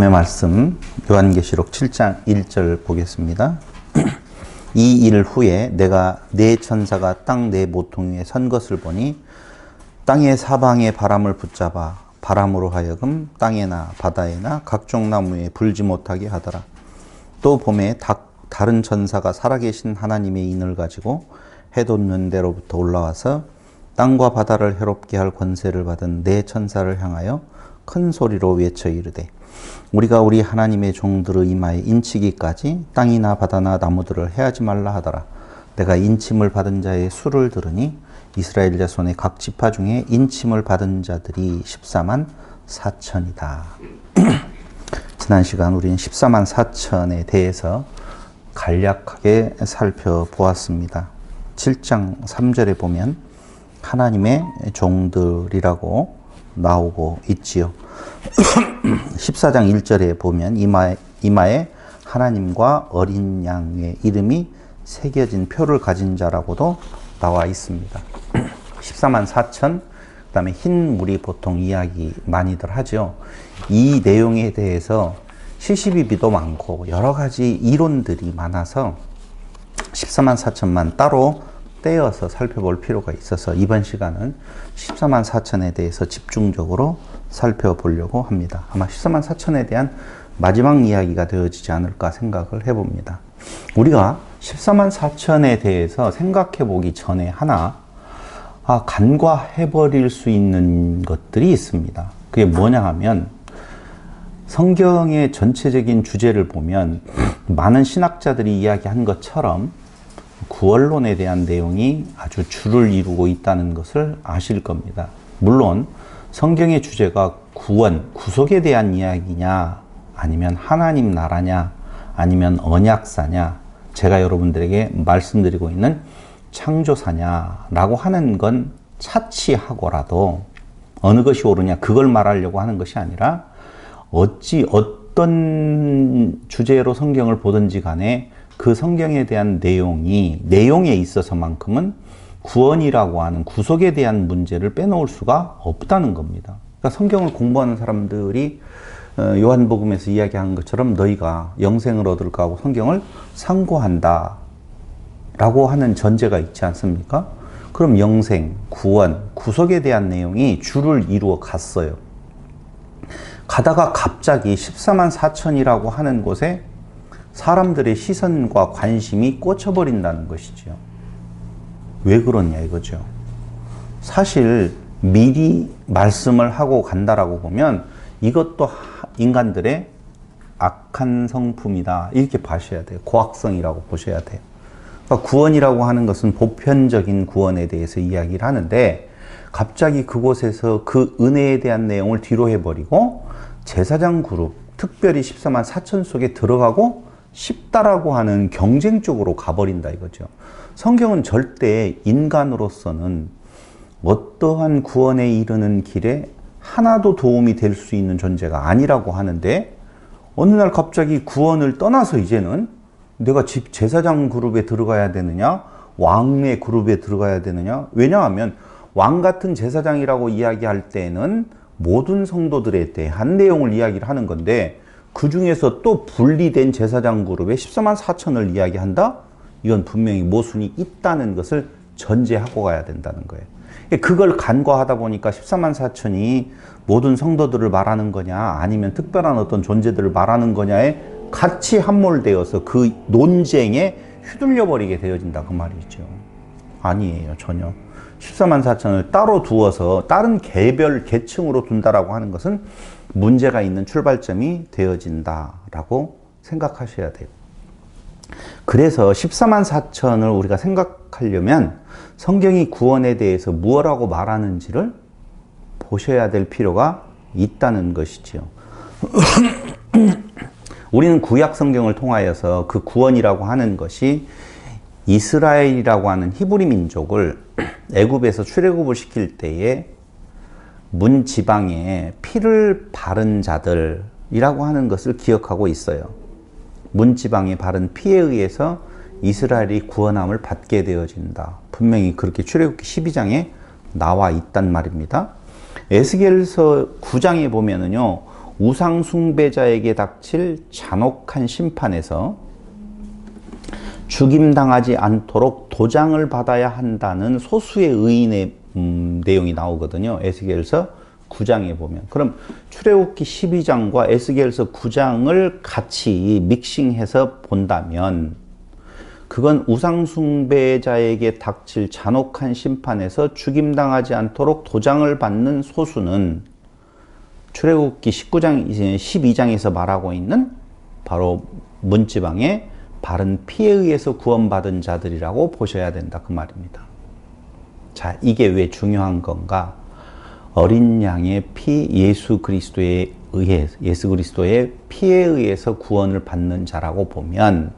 하나님의 말씀 요한계시록 7장 1절 보겠습니다. 이 일 후에 내가 네 천사가 땅 네 모퉁이 위에 선 것을 보니 땅의 사방에 바람을 붙잡아 바람으로 하여금 땅에나 바다에나 각종 나무에 불지 못하게 하더라. 또 봄에 다른 천사가 살아계신 하나님의 인을 가지고 해 돋는 데로부터 올라와서 땅과 바다를 해롭게 할 권세를 받은 네 천사를 향하여 큰 소리로 외쳐 이르되 우리가 우리 하나님의 종들의 이마에 인치기까지 땅이나 바다나 나무들을 해하지 말라 하더라. 내가 인침을 받은 자의 수를 들으니 이스라엘 자손의 각 지파 중에 인침을 받은 자들이 14만 4천이다. 지난 시간 우리는 14만 4천에 대해서 간략하게 살펴보았습니다. 7장 3절에 보면 하나님의 종들이라고 나오고 있지요. 14장 1절에 보면 이마에 하나님과 어린 양의 이름이 새겨진 표를 가진 자라고도 나와 있습니다. 14만 4천, 그 다음에 흰 물이 보통 이야기 많이들 하죠. 이 내용에 대해서 시시비비도 많고 여러 가지 이론들이 많아서 14만 4천만 따로 떼어서 살펴볼 필요가 있어서 이번 시간은 14만 4천에 대해서 집중적으로 살펴보려고 합니다. 아마 14만 4천에 대한 마지막 이야기가 되어지지 않을까 생각을 해봅니다. 우리가 14만 4천에 대해서 생각해 보기 전에 하나 간과해버릴 수 있는 것들이 있습니다. 그게 뭐냐 하면 성경의 전체적인 주제를 보면 많은 신학자들이 이야기한 것처럼 구원론에 대한 내용이 아주 주를 이루고 있다는 것을 아실 겁니다. 물론 성경의 주제가 구원, 구속에 대한 이야기냐 아니면 하나님 나라냐 아니면 언약사냐 제가 여러분들에게 말씀드리고 있는 창조사냐라고 하는 건 차치하고라도 어느 것이 옳으냐 그걸 말하려고 하는 것이 아니라 어떤 주제로 성경을 보든지 간에 그 성경에 대한 내용에 있어서만큼은 구원이라고 하는 구속에 대한 문제를 빼놓을 수가 없다는 겁니다. 그러니까 성경을 공부하는 사람들이 요한복음에서 이야기한 것처럼 너희가 영생을 얻을까 하고 성경을 상고한다 라고 하는 전제가 있지 않습니까? 그럼 영생, 구원, 구속에 대한 내용이 주를 이루어 갔어요. 가다가 갑자기 14만 4천이라고 하는 곳에 사람들의 시선과 관심이 꽂혀버린다는 것이죠. 왜 그러냐 이거죠. 사실 미리 말씀을 하고 간다라고 보면 이것도 인간들의 악한 성품이다 이렇게 봐셔야 돼요. 고악성이라고 보셔야 돼요. 그러니까 구원이라고 하는 것은 보편적인 구원에 대해서 이야기를 하는데 갑자기 그곳에서 그 은혜에 대한 내용을 뒤로 해버리고 제사장 그룹, 특별히 14만 4천 속에 들어가고 싶다라고 하는 경쟁 쪽으로 가버린다 이거죠. 성경은 절대 인간으로서는 어떠한 구원에 이르는 길에 하나도 도움이 될 수 있는 존재가 아니라고 하는데 어느 날 갑자기 구원을 떠나서 이제는 내가 제사장 그룹에 들어가야 되느냐 왕의 그룹에 들어가야 되느냐 왜냐하면 왕 같은 제사장이라고 이야기할 때는 모든 성도들에 대한 내용을 이야기를 하는 건데 그 중에서 또 분리된 제사장 그룹에 14만 4천을 이야기한다? 이건 분명히 모순이 있다는 것을 전제하고 가야 된다는 거예요. 그걸 간과하다 보니까 14만 4천이 모든 성도들을 말하는 거냐 아니면 특별한 어떤 존재들을 말하는 거냐에 같이 함몰되어서 그 논쟁에 휘둘려 버리게 되어진다 그 말이죠. 아니에요 전혀. 14만 4천을 따로 두어서 다른 개별 계층으로 둔다라고 하는 것은 문제가 있는 출발점이 되어진다라고 생각하셔야 돼요. 그래서 14만 4천을 우리가 생각하려면 성경이 구원에 대해서 무엇라고 말하는지를 보셔야 될 필요가 있다는 것이지요. 우리는 구약 성경을 통하여서 그 구원이라고 하는 것이 이스라엘이라고 하는 히브리 민족을 애굽에서 출애굽을 시킬 때에 문 지방에 피를 바른 자들이라고 하는 것을 기억하고 있어요. 문 지방에 바른 피에 의해서 이스라엘이 구원함을 받게 되어진다. 분명히 그렇게 출애굽기 12장에 나와 있단 말입니다. 에스겔서 9장에 보면은요, 우상 숭배자에게 닥칠 잔혹한 심판에서 죽임당하지 않도록 도장을 받아야 한다는 소수의 의인의 내용이 나오거든요. 에스겔서 9장에 보면. 그럼 출애굽기 12장과 에스겔서 9장을 같이 믹싱해서 본다면 그건 우상 숭배자에게 닥칠 잔혹한 심판에서 죽임당하지 않도록 도장을 받는 소수는 출애굽기 12장에서 말하고 있는 바로 문지방의 바른 피에 의해서 구원받은 자들이라고 보셔야 된다 그 말입니다. 자, 이게 왜 중요한 건가? 어린 양의 피 예수 그리스도의 피에 의해서 구원을 받는 자라고 보면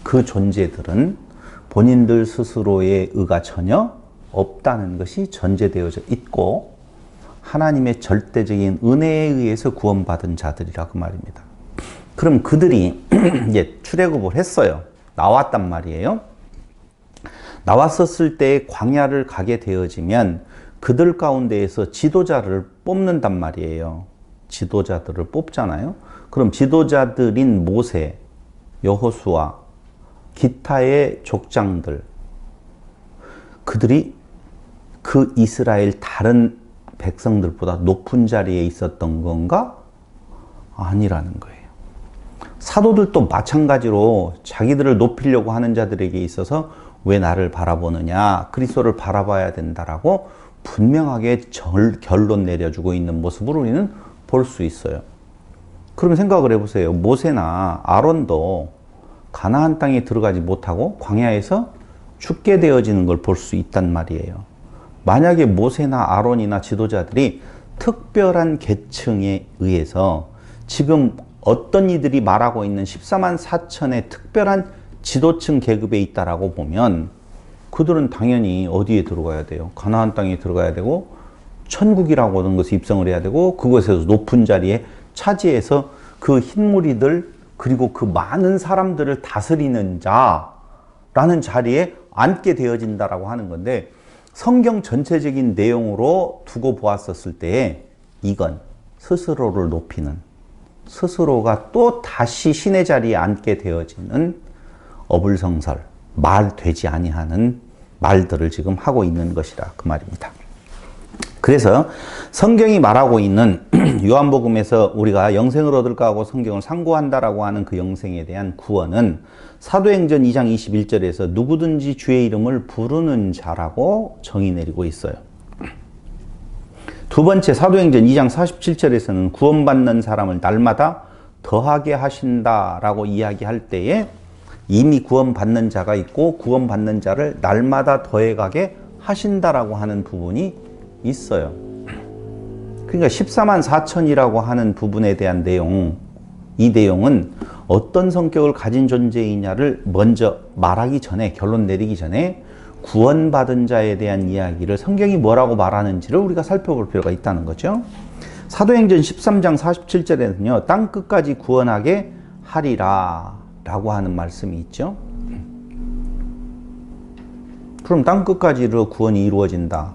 그 존재들은 본인들 스스로의 의가 전혀 없다는 것이 전제되어져 있고 하나님의 절대적인 은혜에 의해서 구원받은 자들이라 그 말입니다. 그럼 그들이 이제 출애굽을 했어요. 나왔단 말이에요. 나왔었을 때 광야를 가게 되어지면 그들 가운데에서 지도자를 뽑는단 말이에요. 지도자들을 뽑잖아요. 그럼 지도자들인 모세, 여호수아, 기타의 족장들, 그들이 그 이스라엘 다른 백성들보다 높은 자리에 있었던 건가? 아니라는 거예요. 사도들도 마찬가지로 자기들을 높이려고 하는 자들에게 있어서 왜 나를 바라보느냐, 그리스도를 바라봐야 된다라고 분명하게 결론 내려주고 있는 모습을 우리는 볼 수 있어요. 그럼 생각을 해보세요. 모세나 아론도 가나안 땅에 들어가지 못하고 광야에서 죽게 되어지는 걸 볼 수 있단 말이에요. 만약에 모세나 아론이나 지도자들이 특별한 계층에 의해서 지금 어떤 이들이 말하고 있는 14만 4천의 특별한 지도층 계급에 있다라고 보면 그들은 당연히 어디에 들어가야 돼요? 가나안 땅에 들어가야 되고 천국이라고 하는 것에 입성을 해야 되고 그것에서 높은 자리에 차지해서 그 흰무리들 그리고 그 많은 사람들을 다스리는 자라는 자리에 앉게 되어진다라고 하는 건데 성경 전체적인 내용으로 두고 보았었을 때에 이건 스스로를 높이는 스스로가 또 다시 신의 자리에 앉게 되어지는 어불성설, 말 되지 아니하는 말들을 지금 하고 있는 것이라 그 말입니다. 그래서 성경이 말하고 있는 요한복음에서 우리가 영생을 얻을까 하고 성경을 상고한다라고 하는 그 영생에 대한 구원은 사도행전 2장 21절에서 누구든지 주의 이름을 부르는 자라고 정의 내리고 있어요. 두 번째 사도행전 2장 47절에서는 구원받는 사람을 날마다 더하게 하신다라고 이야기할 때에 이미 구원받는 자가 있고 구원받는 자를 날마다 더해가게 하신다라고 하는 부분이 있어요. 그러니까 14만 4천이라고 하는 부분에 대한 내용, 이 내용은 어떤 성격을 가진 존재이냐를 먼저 말하기 전에, 결론 내리기 전에 구원받은 자에 대한 이야기를 성경이 뭐라고 말하는지를 우리가 살펴볼 필요가 있다는 거죠. 사도행전 13장 47절에는요, 땅 끝까지 구원하게 하리라 라고 하는 말씀이 있죠. 그럼 땅 끝까지로 구원이 이루어진다.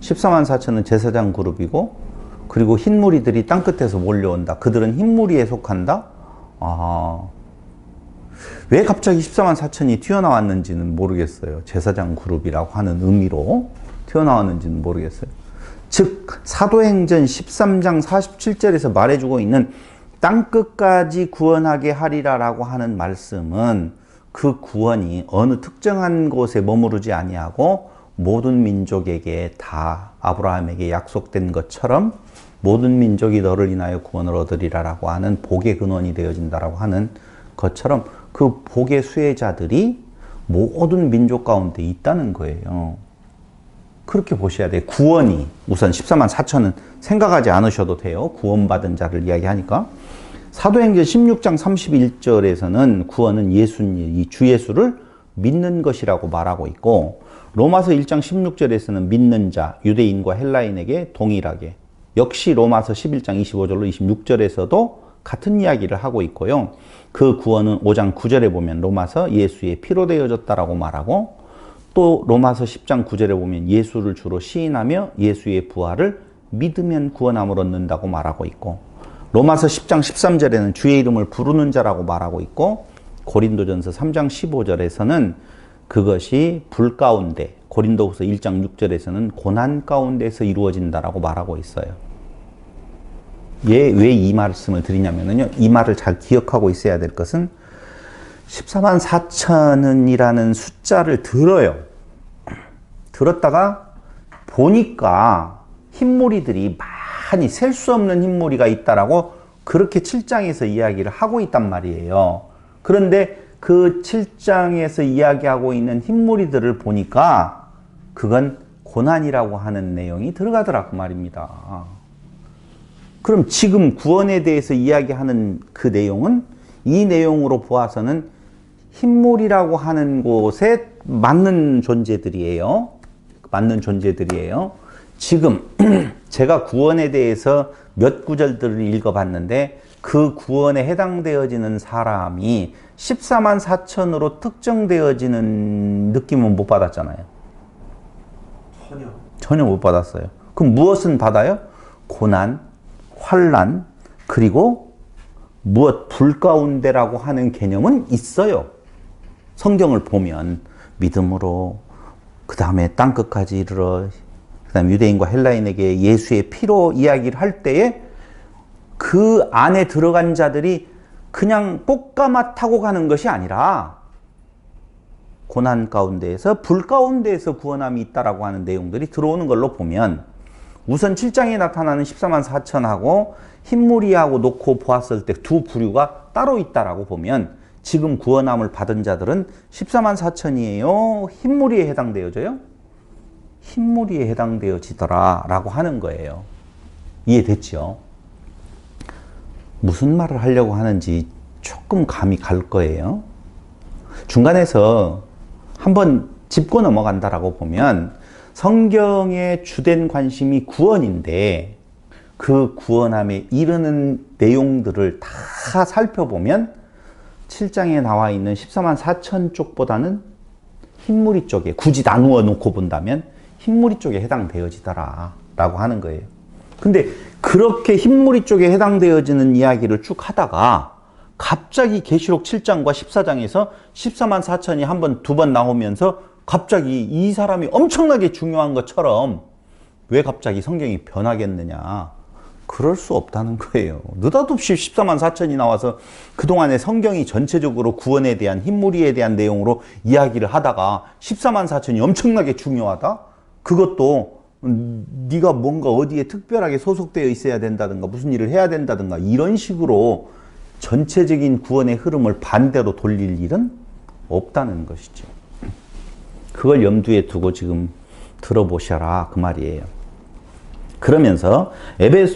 14만 4천은 제사장 그룹이고 그리고 흰무리들이 땅끝에서 몰려온다. 그들은 흰무리에 속한다. 왜 갑자기 14만 4천이 튀어나왔는지는 모르겠어요. 제사장 그룹이라고 하는 의미로 튀어나왔는지는 모르겠어요. 즉 사도행전 13장 47절에서 말해주고 있는 땅끝까지 구원하게 하리라라고 하는 말씀은 그 구원이 어느 특정한 곳에 머무르지 아니하고 모든 민족에게 다 아브라함에게 약속된 것처럼 모든 민족이 너를 인하여 구원을 얻으리라라고 하는 복의 근원이 되어진다라고 하는 것처럼 그 복의 수혜자들이 모든 민족 가운데 있다는 거예요. 그렇게 보셔야 돼요. 구원이 우선 14만 4천은 생각하지 않으셔도 돼요. 구원받은 자를 이야기하니까. 사도행전 16장 31절에서는 구원은 이 주 예수를 믿는 것이라고 말하고 있고 로마서 1장 16절에서는 믿는 자, 유대인과 헬라인에게 동일하게 역시 로마서 11장 25절로 26절에서도 같은 이야기를 하고 있고요. 그 구원은 5장 9절에 보면 로마서 예수의 피로 되어졌다라고 말하고 또 로마서 10장 9절에 보면 예수를 주로 시인하며 예수의 부활을 믿으면 구원함을 얻는다고 말하고 있고 로마서 10장 13절에는 주의 이름을 부르는 자라고 말하고 있고 고린도전서 3장 15절에서는 그것이 불 가운데, 고린도후서 1장 6절에서는 고난 가운데서 이루어진다라고 말하고 있어요. 왜 이 말씀을 드리냐면요. 이 말을 잘 기억하고 있어야 될 것은 14만 4천이라는 숫자를 들어요. 들었다가 보니까 흰무리들이 많이 셀 수 없는 흰무리가 있다라고 그렇게 7장에서 이야기를 하고 있단 말이에요. 그런데 그 7장에서 이야기하고 있는 흰무리들을 보니까 그건 고난이라고 하는 내용이 들어가더라고 말입니다. 그럼 지금 구원에 대해서 이야기하는 그 내용은 이 내용으로 보아서는 흰물이라고 하는 곳에 맞는 존재들이에요. 맞는 존재들이에요. 지금 제가 구원에 대해서 몇 구절들을 읽어봤는데 그 구원에 해당되어지는 사람이 14만 4천으로 특정되어지는 느낌은 못 받았잖아요. 전혀 못 받았어요. 그럼 무엇은 받아요? 고난, 환난, 그리고 무엇 불 가운데라고 하는 개념은 있어요. 성경을 보면 믿음으로, 그 다음에 땅끝까지 이르러, 그 다음 유대인과 헬라인에게 예수의 피로 이야기를 할 때에 그 안에 들어간 자들이 그냥 꽃가마 타고 가는 것이 아니라 고난 가운데에서 불 가운데에서 구원함이 있다라고 하는 내용들이 들어오는 걸로 보면 우선 7장에 나타나는 14만 4천하고 흰무리하고 놓고 보았을 때 두 부류가 따로 있다라고 보면 지금 구원함을 받은 자들은 14만 4천이에요? 흰무리에 해당되어져요? 흰무리에 해당되어지더라 라고 하는 거예요. 이해됐죠? 무슨 말을 하려고 하는지 조금 감이 갈 거예요. 중간에서 한번 짚고 넘어간다라고 보면 성경의 주된 관심이 구원인데 그 구원함에 이르는 내용들을 다 살펴보면 7장에 나와 있는 14만 4천 쪽보다는 흰무리 쪽에 굳이 나누어 놓고 본다면 흰무리 쪽에 해당되어지더라 라고 하는 거예요. 근데 그렇게 흰무리 쪽에 해당되어지는 이야기를 쭉 하다가 갑자기 계시록 7장과 14장에서 14만 4천이 한 번, 두 번 나오면서 갑자기 이 사람이 엄청나게 중요한 것처럼 왜 갑자기 성경이 변하겠느냐. 그럴 수 없다는 거예요. 느닷없이 14만 4천이 나와서 그동안에 성경이 전체적으로 구원에 대한 흰무리에 대한 내용으로 이야기를 하다가 14만 4천이 엄청나게 중요하다? 그것도 네가 뭔가 어디에 특별하게 소속되어 있어야 된다든가 무슨 일을 해야 된다든가 이런 식으로 전체적인 구원의 흐름을 반대로 돌릴 일은 없다는 것이죠. 그걸 염두에 두고 지금 들어보셔라 그 말이에요. 그러면서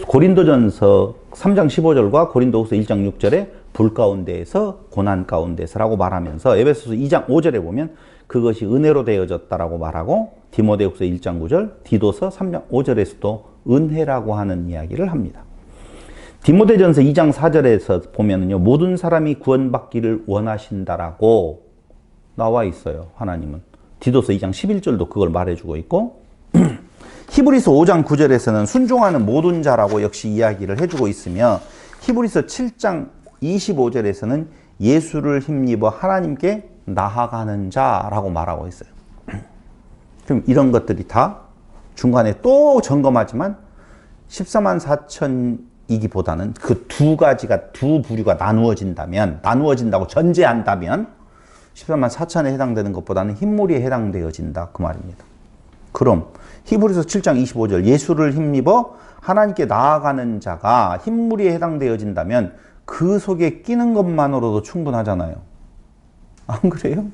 고린도전서 3장 15절과 고린도후서 1장 6절에 불 가운데에서 고난 가운데서라고 말하면서 에베소서 2장 5절에 보면 그것이 은혜로 되어졌다라고 말하고 디모데후서 1장 9절, 디도서 3장 5절에서도 은혜라고 하는 이야기를 합니다. 디모데전서 2장 4절에서 보면요, 모든 사람이 구원받기를 원하신다라고 나와 있어요. 하나님은. 디도서 2장 11절도 그걸 말해주고 있고 히브리서 5장 9절에서는 순종하는 모든 자라고 역시 이야기를 해주고 있으며 히브리서 7장 25절에서는 예수를 힘입어 하나님께 나아가는 자라고 말하고 있어요. 그럼 이런 것들이 다 중간에 또 점검하지만 14만 4천이기보다는 그 두 가지가 두 부류가 나누어진다고 전제한다면 14만 4천에 해당되는 것보다는 흰무리에 해당되어진다 그 말입니다. 그럼 히브리서 7장 25절 예수를 힘입어 하나님께 나아가는 자가 흰무리에 해당되어진다면 그 속에 끼는 것만으로도 충분하잖아요. 안 그래요?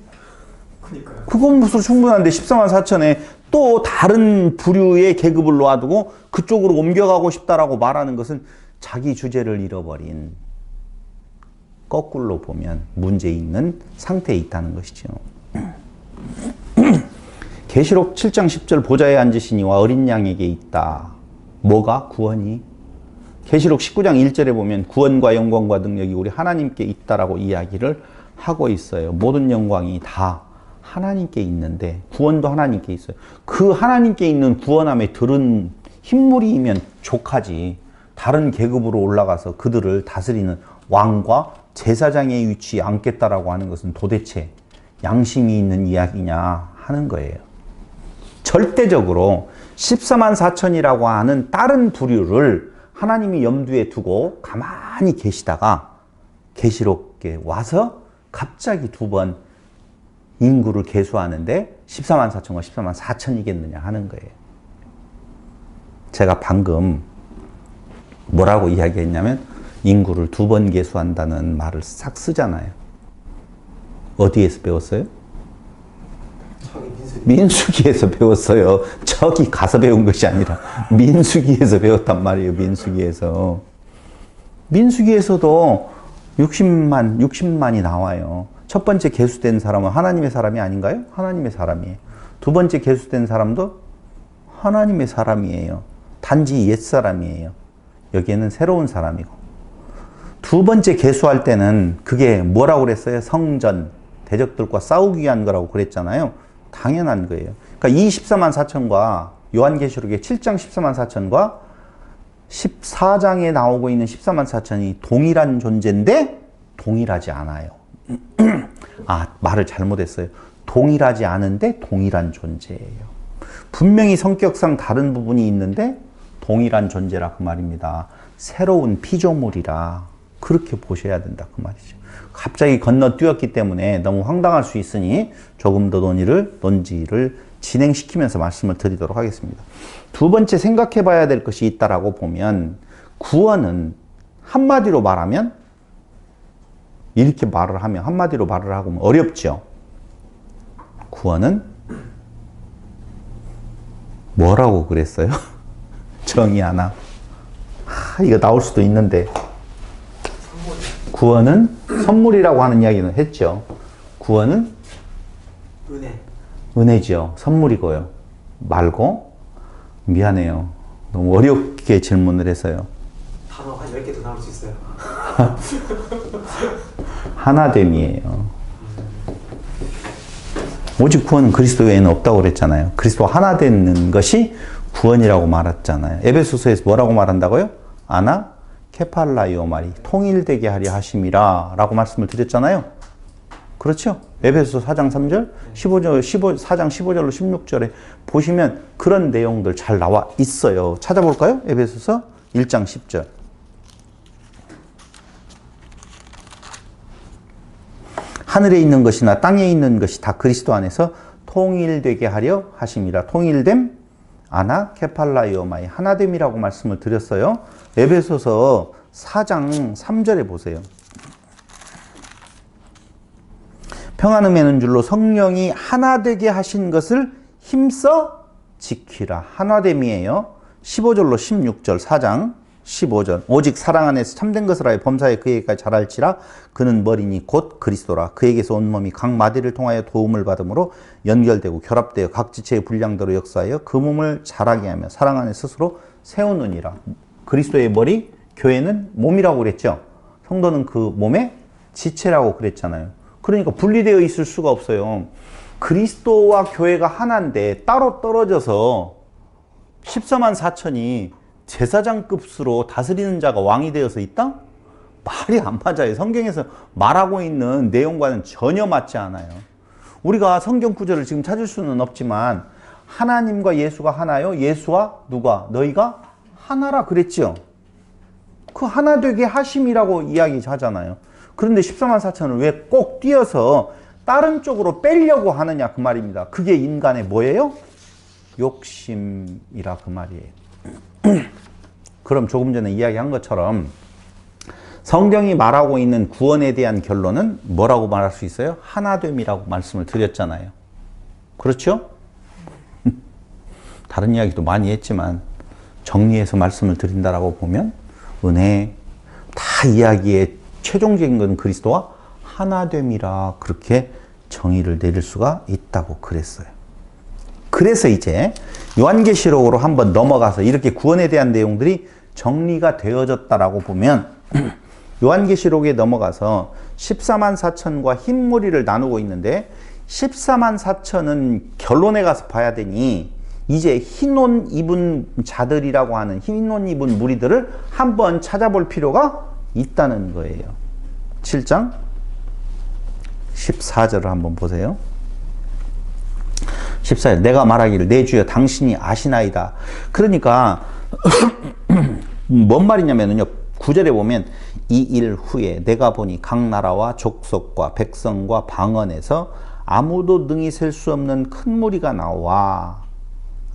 그러니까요. 그건 무슨 충분한데 14만 4천에 또 다른 부류의 계급을 놓아두고 그쪽으로 옮겨가고 싶다라고 말하는 것은 자기 주제를 잃어버린, 거꾸로 보면 문제 있는 상태에 있다는 것이죠. 계시록 7장 10절 보좌에 앉으신 이와 어린 양에게 있다. 뭐가? 구원이. 계시록 19장 1절에 보면 구원과 영광과 능력이 우리 하나님께 있다라고 이야기를 하고 있어요. 모든 영광이 다 하나님께 있는데 구원도 하나님께 있어요. 그 하나님께 있는 구원함에 들은 흰무리이면 족하지. 다른 계급으로 올라가서 그들을 다스리는 왕과 제사장의 위치에 앉겠다라고 하는 것은 도대체 양심이 있는 이야기냐 하는 거예요. 절대적으로 14만 4천이라고 하는 다른 부류를 하나님이 염두에 두고 가만히 계시다가 계시록에 와서 갑자기 두 번 인구를 계수하는데 14만 4천과 14만 4천이겠느냐 하는 거예요. 제가 방금 뭐라고 이야기했냐면 인구를 두 번 계수한다는 말을 싹 쓰잖아요. 어디에서 배웠어요? 민수기에서 배웠어요. 저기 가서 배운 것이 아니라 민수기에서 배웠단 말이에요. 민수기에서. 민수기에서도 60만이 나와요. 첫 번째 계수된 사람은 하나님의 사람이 아닌가요? 하나님의 사람이에요. 두 번째 계수된 사람도 하나님의 사람이에요. 단지 옛사람이에요. 여기에는 새로운 사람이고. 두 번째 계수할 때는 그게 뭐라고 그랬어요? 성전, 대적들과 싸우기 위한 거라고 그랬잖아요. 당연한 거예요. 그러니까 이 14만 4천과 요한계시록의 7장 14만 4천과 14장에 나오고 있는 14만 4천이 동일한 존재인데 동일하지 않아요. 말을 잘못했어요. 동일하지 않은데 동일한 존재예요. 분명히 성격상 다른 부분이 있는데 동일한 존재라 그 말입니다. 새로운 피조물이라 그렇게 보셔야 된다 그 말이죠. 갑자기 건너뛰었기 때문에 너무 황당할 수 있으니 조금 더 논지를 진행시키면서 말씀을 드리도록 하겠습니다. 두 번째 생각해 봐야 될 것이 있다라고 보면 구원은 한마디로 말하면 이렇게 말을 하면 한마디로 말을 하고 어렵죠. 구원은 뭐라고 그랬어요? 정의 하나. 이거 나올 수도 있는데 구원은 선물이라고 하는 이야기는 했죠. 구원은 은혜죠. 선물이고요. 말고 미안해요. 너무 어렵게 질문을 해서요. 단어 한 10개 더 나올 수 있어요. 하나됨이에요. 오직 구원은 그리스도 외에는 없다고 그랬잖아요. 그리스도 하나 되는 것이 구원이라고 말했잖아요. 에베소서에서 뭐라고 말한다고요? 아나 케팔라이오 말이 통일되게 하려 하심이라 라고 말씀을 드렸잖아요. 그렇죠? 에베소서 4장 3절, 4장 15절로 16절에 보시면 그런 내용들 잘 나와 있어요. 찾아볼까요? 에베소서 1장 10절. 하늘에 있는 것이나 땅에 있는 것이 다 그리스도 안에서 통일되게 하려 하심이라. 통일됨, 아나, 케팔라이오마이, 하나됨이라고 말씀을 드렸어요. 에베소서 4장 3절에 보세요. 평안을 매는 줄로 성령이 하나 되게 하신 것을 힘써 지키라. 하나됨이에요. 15절로 16절 4장 15절. 오직 사랑 안에서 참된 것을 하여 범사에 그에게까지 자랄지라. 그는 머리니 곧 그리스도라. 그에게서 온 몸이 각 마디를 통하여 도움을 받음으로 연결되고 결합되어 각 지체의 분량대로 역사하여 그 몸을 자라게 하며 사랑 안에 스스로 세우느니라. 그리스도의 머리, 교회는 몸이라고 그랬죠. 성도는 그 몸의 지체라고 그랬잖아요. 그러니까 분리되어 있을 수가 없어요. 그리스도와 교회가 하나인데 따로 떨어져서 14만 4천이 제사장급수로 다스리는 자가 왕이 되어서 있다? 말이 안 맞아요. 성경에서 말하고 있는 내용과는 전혀 맞지 않아요. 우리가 성경 구절을 지금 찾을 수는 없지만 하나님과 예수가 하나요? 예수와 누가? 너희가 하나라 그랬죠. 그 하나 되게 하심이라고 이야기하잖아요. 그런데 14만 4천을 왜 꼭 띄어서 다른 쪽으로 빼려고 하느냐 그 말입니다. 그게 인간의 뭐예요? 욕심이라 그 말이에요. 그럼 조금 전에 이야기한 것처럼 성경이 말하고 있는 구원에 대한 결론은 뭐라고 말할 수 있어요? 하나됨이라고 말씀을 드렸잖아요. 그렇죠? 다른 이야기도 많이 했지만 정리해서 말씀을 드린다라고 보면 은혜, 다 이야기의 최종적인 건 그리스도와 하나됨이라 그렇게 정의를 내릴 수가 있다고 그랬어요. 그래서 이제 요한계시록으로 한번 넘어가서 이렇게 구원에 대한 내용들이 정리가 되어졌다라고 보면 요한계시록에 넘어가서 14만 4천과 흰무리를 나누고 있는데 14만 4천은 결론에 가서 봐야 되니 이제 흰 옷 입은 자들이라고 하는 흰 옷 입은 무리들을 한번 찾아볼 필요가 있다는 거예요. 7장 14절을 한번 보세요. 14절 내가 말하기를 내 주여 당신이 아시나이다. 그러니까 뭔 말이냐면요. 9절에 보면 이 일 후에 내가 보니 각 나라와 족속과 백성과 방언에서 아무도 능히 셀 수 없는 큰 무리가 나와.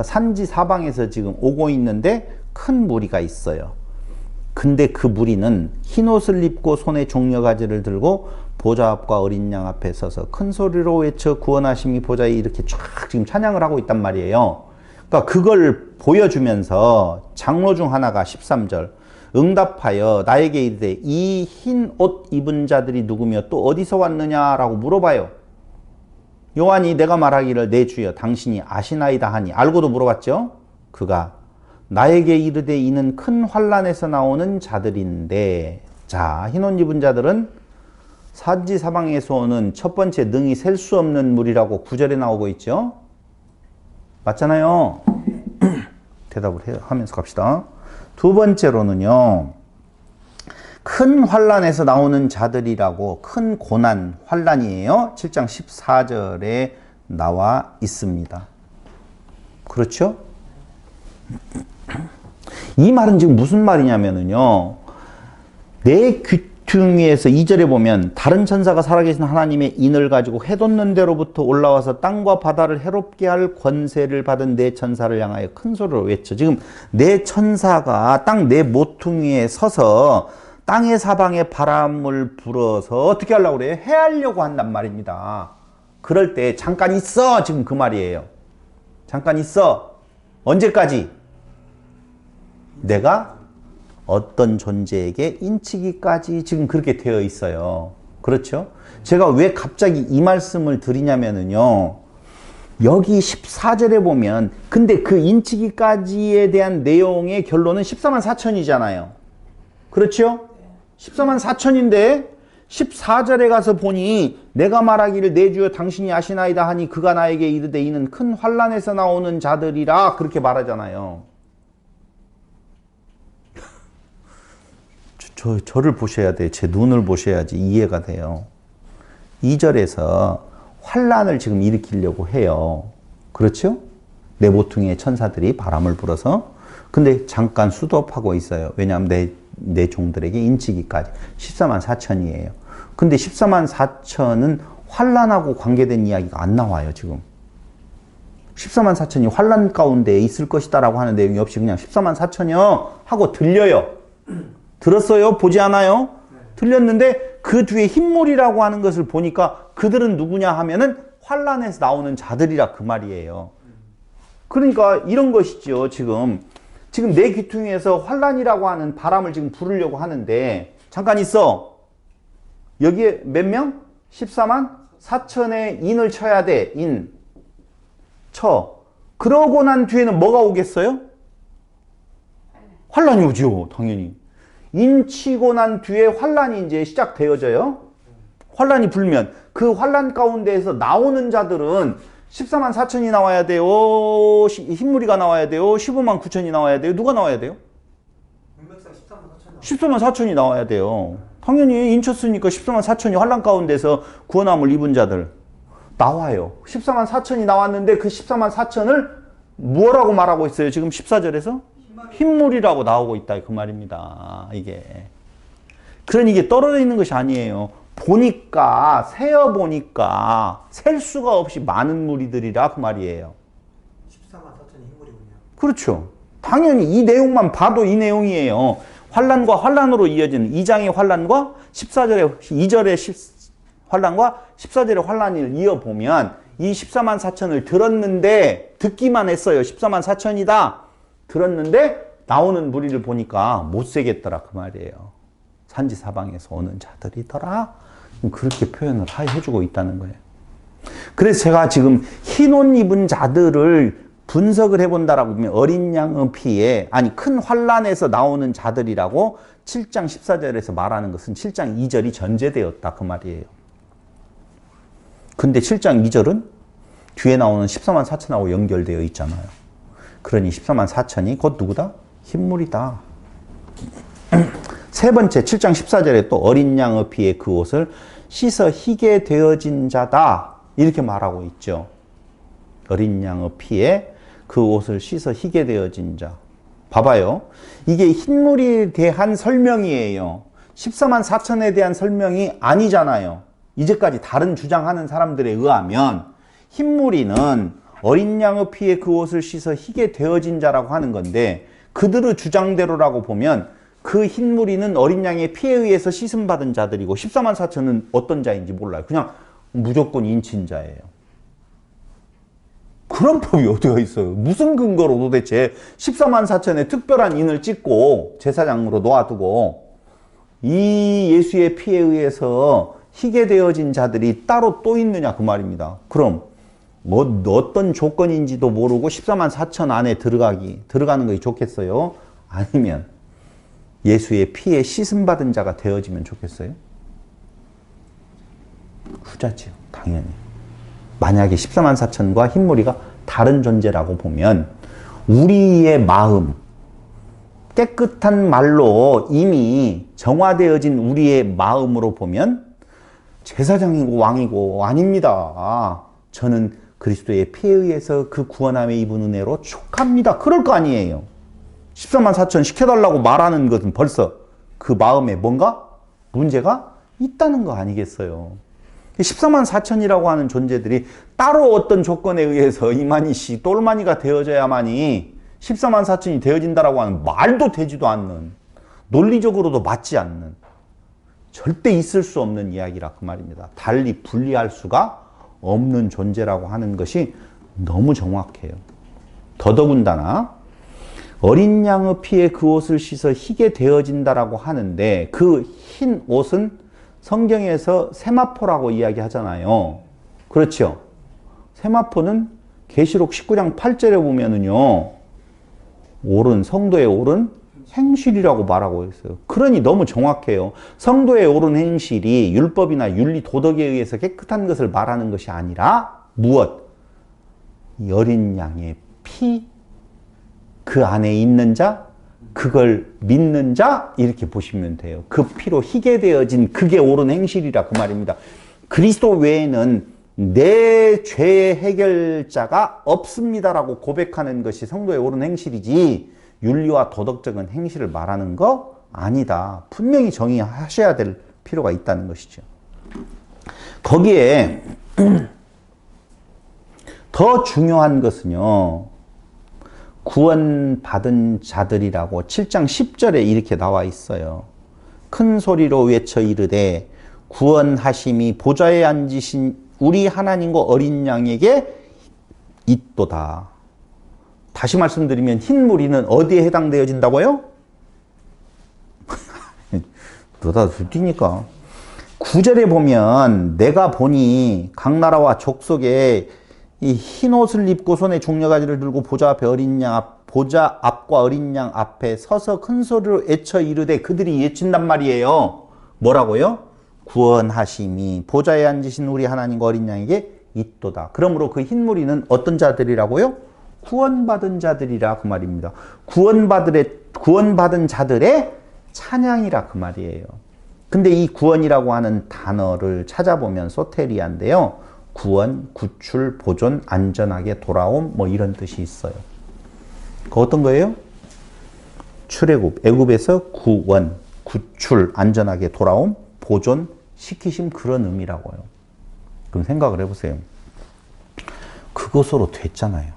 산지 사방에서 지금 오고 있는데 큰 무리가 있어요. 근데 그 무리는 흰옷을 입고 손에 종려가지를 들고 보좌 앞과 어린 양 앞에 서서 큰 소리로 외쳐 구원하심이 보좌에 이렇게 쫙 지금 찬양을 하고 있단 말이에요. 그러니까 그걸 보여주면서 장로 중 하나가 13절 응답하여 나에게 이르되 이 흰 옷 입은 자들이 누구며 또 어디서 왔느냐라고 물어봐요. 요한이 내가 말하기를 내 주여 당신이 아시나이다 하니 알고도 물어봤죠. 그가 나에게 이르되 이는 큰 환난에서 나오는 자들인데, 자, 흰 옷 입은 자들은 산지 사방에서 오는 첫 번째 능히 셀 수 없는 무리라고 9절에 나오고 있죠. 맞잖아요. 대답을 하면서 갑시다. 두 번째로는요, 큰 환난에서 나오는 자들이라고, 큰 고난, 환난이에요. 7장 14절에 나와 있습니다. 그렇죠? 이 말은 지금 무슨 말이냐면요, 내 귀퉁이에서 2절에 보면 다른 천사가 살아계신 하나님의 인을 가지고 해돋는 데로부터 올라와서 땅과 바다를 해롭게 할 권세를 받은 내 천사를 향하여 큰 소리로 외쳐. 지금 내 천사가 땅 내 모퉁이에 서서 땅의 사방에 바람을 불어서 어떻게 하려고 그래요? 해하려고 한단 말입니다. 그럴 때 잠깐 있어, 지금 그 말이에요. 잠깐 있어. 언제까지? 내가 어떤 존재에게 인치기까지 지금 그렇게 되어 있어요. 그렇죠? 제가 왜 갑자기 이 말씀을 드리냐면요, 여기 14절에 보면 근데 그 인치기까지에 대한 내용의 결론은 14만 4천이잖아요. 그렇죠? 14만 4천인데 14절에 가서 보니 내가 말하기를 내 주여 당신이 아시나이다 하니 그가 나에게 이르되 이는 큰 환난에서 나오는 자들이라 그렇게 말하잖아요. 저를 보셔야 돼요. 제 눈을 보셔야지 이해가 돼요. 2절에서 환난을 지금 일으키려고 해요. 그렇죠? 내 모퉁이의 천사들이 바람을 불어서. 근데 잠깐 수도업하고 있어요. 왜냐하면 내 종들에게 인치기까지 14만 4천이에요. 근데 14만 4천은 환난하고 관계된 이야기가 안 나와요. 지금 14만 4천이 환난 가운데 있을 것이다 라고 하는 내용이 없이 그냥 14만 4천이요 하고 들려요. 들었어요? 보지 않아요? 들렸는데 그 뒤에 흰물이라고 하는 것을 보니까 그들은 누구냐 하면은 환난에서 나오는 자들이라 그 말이에요. 그러니까 이런 것이죠. 지금 내 귀퉁이에서 환난이라고 하는 바람을 지금 부르려고 하는데 잠깐 있어. 여기에 몇 명? 14만 4천의 인을 쳐야 돼. 인. 쳐. 그러고 난 뒤에는 뭐가 오겠어요? 환난이 오죠. 당연히. 인 치고 난 뒤에 환난이 이제 시작되어져요. 환난이 불면 그 환난 가운데에서 나오는 자들은 14만 4천이 나와야 돼요. 흰무리가 나와야 돼요. 15만 9천이 나와야 돼요. 누가 나와야 돼요? 14만 4천이 나와야 돼요. 당연히 인쳤으니까 14만 4천이 환난 가운데서 구원함을 입은 자들 나와요. 14만 4천이 나왔는데 그 14만 4천을 뭐라고 말하고 있어요? 지금 14절에서? 흰물이라고 나오고 있다 그 말입니다. 이게. 그러니 이게 떨어져 있는 것이 아니에요. 보니까 세어보니까 셀 수가 없이 많은 무리들이라 그 말이에요. 14만 4천이 흰물이군요. 그렇죠. 당연히 이 내용만 봐도 이 내용이에요. 환난과 환난으로 이어지는 2장의 환난과 14절의 2절의 환난과 14절의 환난을 이어보면 이 14만 4천을 들었는데 듣기만 했어요. 14만 4천이다. 들었는데 나오는 무리를 보니까 못 세겠더라 그 말이에요. 산지 사방에서 오는 자들이더라. 그렇게 표현을 해주고 있다는 거예요. 그래서 제가 지금 흰 옷 입은 자들을 분석을 해본다라고 보면 어린 양의 피에 아니 큰 환난에서 나오는 자들이라고 7장 14절에서 말하는 것은 7장 2절이 전제되었다 그 말이에요. 근데 7장 2절은 뒤에 나오는 14만 4천하고 연결되어 있잖아요. 그러니 14만 4천이 곧 누구다? 흰물이다. 세 번째 7장 14절에 또 어린 양의 피에 그 옷을 씻어 희게 되어진 자다. 이렇게 말하고 있죠. 어린 양의 피에 그 옷을 씻어 희게 되어진 자. 봐봐요. 이게 흰물에 대한 설명이에요. 14만 4천에 대한 설명이 아니잖아요. 이제까지 다른 주장하는 사람들에 의하면 흰무리는 어린 양의 피에 그 옷을 씻어 희게 되어진 자라고 하는 건데 그들의 주장대로라고 보면 그 흰무리는 어린 양의 피에 의해서 씻음받은 자들이고 14만 4천은 어떤 자인지 몰라요. 그냥 무조건 인친자예요. 그런 법이 어디가 있어요? 무슨 근거로 도대체 14만 4천에 특별한 인을 찍고 제사장으로 놓아두고 이 예수의 피에 의해서 희게 되어진 자들이 따로 또 있느냐 그 말입니다. 그럼 뭐 어떤 조건인지도 모르고 14만 4천 안에 들어가는 것이 좋겠어요? 아니면 예수의 피에 씻음받은 자가 되어지면 좋겠어요? 후자지요, 당연히. 만약에 14만 4천과 흰무리가 다른 존재라고 보면 우리의 마음, 깨끗한 말로 이미 정화되어진 우리의 마음으로 보면 제사장이고 왕이고 아닙니다. 저는 그리스도의 피에 의해서 그 구원함에 입은 은혜로 족합니다. 그럴 거 아니에요. 14만 4천 시켜달라고 말하는 것은 벌써 그 마음에 뭔가 문제가 있다는 거 아니겠어요. 14만 4천이라고 하는 존재들이 따로 어떤 조건에 의해서 이만희씨 똘마니가 되어져야만이 14만 4천이 되어진다라고 하는 말도 되지도 않는, 논리적으로도 맞지 않는, 절대 있을 수 없는 이야기라 그 말입니다. 달리 분리할 수가 없는 존재라고 하는 것이 너무 정확해요. 더더군다나 어린 양의 피에 그 옷을 씻어 희게 되어진다라고 하는데 그 흰 옷은 성경에서 세마포라고 이야기하잖아요. 그렇죠? 세마포는 계시록 19장 8절에 보면은요, 옳은, 성도의 옳은 행실이라고 말하고 있어요. 그러니 너무 정확해요. 성도의 옳은 행실이 율법이나 윤리, 도덕에 의해서 깨끗한 것을 말하는 것이 아니라 무엇? 이 어린 양의 피, 그 안에 있는 자, 그걸 믿는 자, 이렇게 보시면 돼요. 그 피로 희게 되어진 그게 옳은 행실이라 그 말입니다. 그리스도 외에는 내 죄의 해결자가 없습니다라고 고백하는 것이 성도의 옳은 행실이지 윤리와 도덕적인 행실을 말하는 거 아니다. 분명히 정의하셔야 될 필요가 있다는 것이죠. 거기에 더 중요한 것은요, 구원받은 자들이라고 7장 10절에 이렇게 나와 있어요. 큰 소리로 외쳐 이르되 구원하심이 보좌에 앉으신 우리 하나님과 어린 양에게 있도다. 다시 말씀드리면 흰무리는 어디에 해당되어진다고요? 너다 뛰니까. 9절에 보면 내가 보니 각 나라와 족속에 이 흰 옷을 입고 손에 종려가지를 들고 보좌 앞에 보좌 앞과 어린 양 앞에 서서 큰 소리로 외쳐 이르되, 그들이 외친단 말이에요. 뭐라고요? 구원하심이 보좌에 앉으신 우리 하나님과 어린 양에게 있도다. 그러므로 그 흰무리는 어떤 자들이라고요? 구원받은 자들이라 그 말입니다. 구원받은 자들의 찬양이라 그 말이에요. 근데 이 구원이라고 하는 단어를 찾아보면 소테리아인데요, 구원, 구출, 보존, 안전하게 돌아옴, 뭐 이런 뜻이 있어요. 그 어떤 거예요? 출애굽, 애굽에서 구원, 구출, 안전하게 돌아옴, 보존, 시키심, 그런 의미라고요. 그럼 생각을 해보세요. 그것으로 됐잖아요.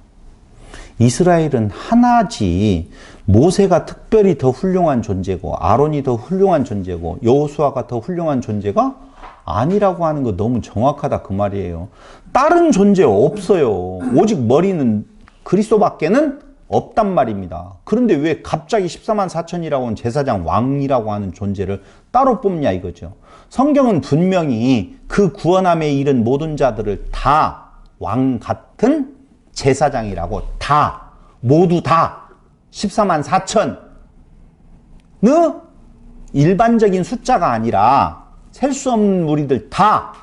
이스라엘은 하나지, 모세가 특별히 더 훌륭한 존재고 아론이 더 훌륭한 존재고 여호수아가 더 훌륭한 존재가 아니라고 하는 거 너무 정확하다 그 말이에요. 다른 존재 없어요. 오직 머리는 그리스도밖에는 없단 말입니다. 그런데 왜 갑자기 14만 4천이라고 하는 제사장 왕이라고 하는 존재를 따로 뽑냐 이거죠. 성경은 분명히 그 구원함에 이른 모든 자들을 다 왕 같은 제사장이라고, 다, 모두 다 14만 4천의 일반적인 숫자가 아니라 셀 수 없는 무리들 다,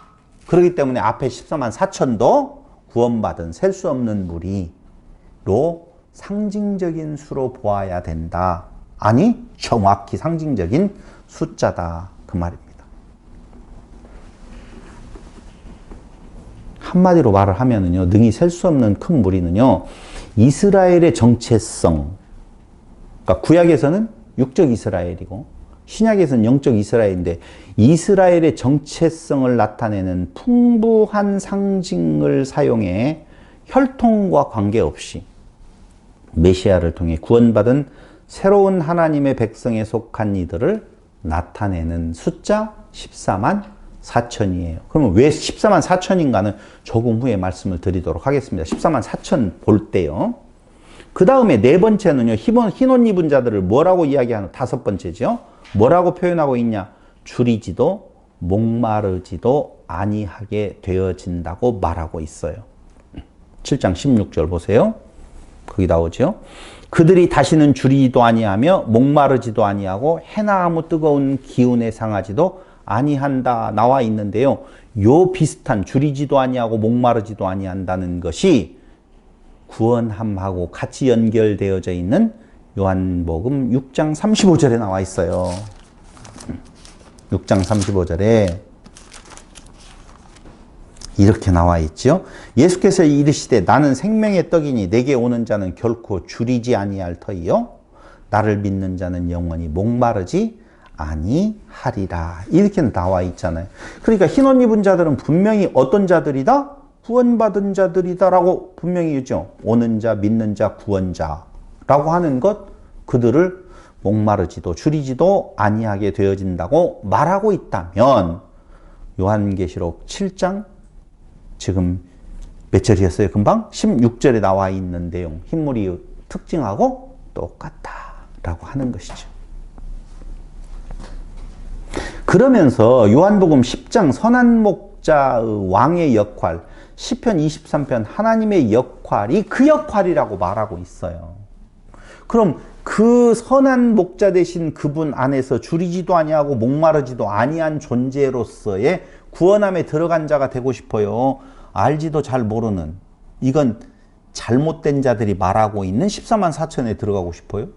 그렇기 때문에 앞에 14만 4천도 구원받은 셀 수 없는 무리로 상징적인 수로 보아야 된다. 아니, 정확히 상징적인 숫자다. 그 말입니다. 한마디로 말을 하면은요, 능히 셀 수 없는 큰 무리는요, 이스라엘의 정체성, 그러니까 구약에서는 육적 이스라엘이고, 신약에서는 영적 이스라엘인데, 이스라엘의 정체성을 나타내는 풍부한 상징을 사용해 혈통과 관계없이 메시아를 통해 구원받은 새로운 하나님의 백성에 속한 이들을 나타내는 숫자 14만 4천이에요. 그러면 왜 14만 4천인가는 조금 후에 말씀을 드리도록 하겠습니다. 14만 4천 볼 때요. 그 다음에 네 번째는요, 흰 옷 입은 자들을 뭐라고 이야기하는, 다섯 번째죠. 뭐라고 표현하고 있냐? 줄이지도 목마르지도 아니하게 되어진다고 말하고 있어요. 7장 16절 보세요. 거기 나오죠. 그들이 다시는 줄이지도 아니하며 목마르지도 아니하고 해나 아무 뜨거운 기운에 상하지도 아니한다 나와 있는데요. 요 비슷한 줄이지도 아니하고 목마르지도 아니한다는 것이 구원함하고 같이 연결되어져 있는 요한복음 6장 35절에 나와 있어요. 6장 35절에 이렇게 나와 있죠. 예수께서 이르시되 나는 생명의 떡이니 내게 오는 자는 결코 줄이지 아니할 터이요 나를 믿는 자는 영원히 목마르지 아니하리라. 이렇게 나와 있잖아요. 그러니까 흰 옷 입은 자들은 분명히 어떤 자들이다? 구원받은 자들이다라고 분명히 있죠. 오는 자, 믿는 자, 구원자라고 하는 것, 그들을 목마르지도 줄이지도 아니하게 되어진다고 말하고 있다면 요한계시록 7장 지금 몇 절이었어요? 금방 16절에 나와 있는 내용, 흰물이 특징하고 똑같다라고 하는 것이죠. 그러면서 요한복음 10장 선한 목자의 왕의 역할, 시편 23편 하나님의 역할이 그 역할이라고 말하고 있어요. 그럼 그 선한 목자 되신 그분 안에서 줄이지도 아니하고 목마르지도 아니한 존재로서의 구원함에 들어간 자가 되고 싶어요. 알지도 잘 모르는, 이건 잘못된 자들이 말하고 있는 14만 4천에 들어가고 싶어요?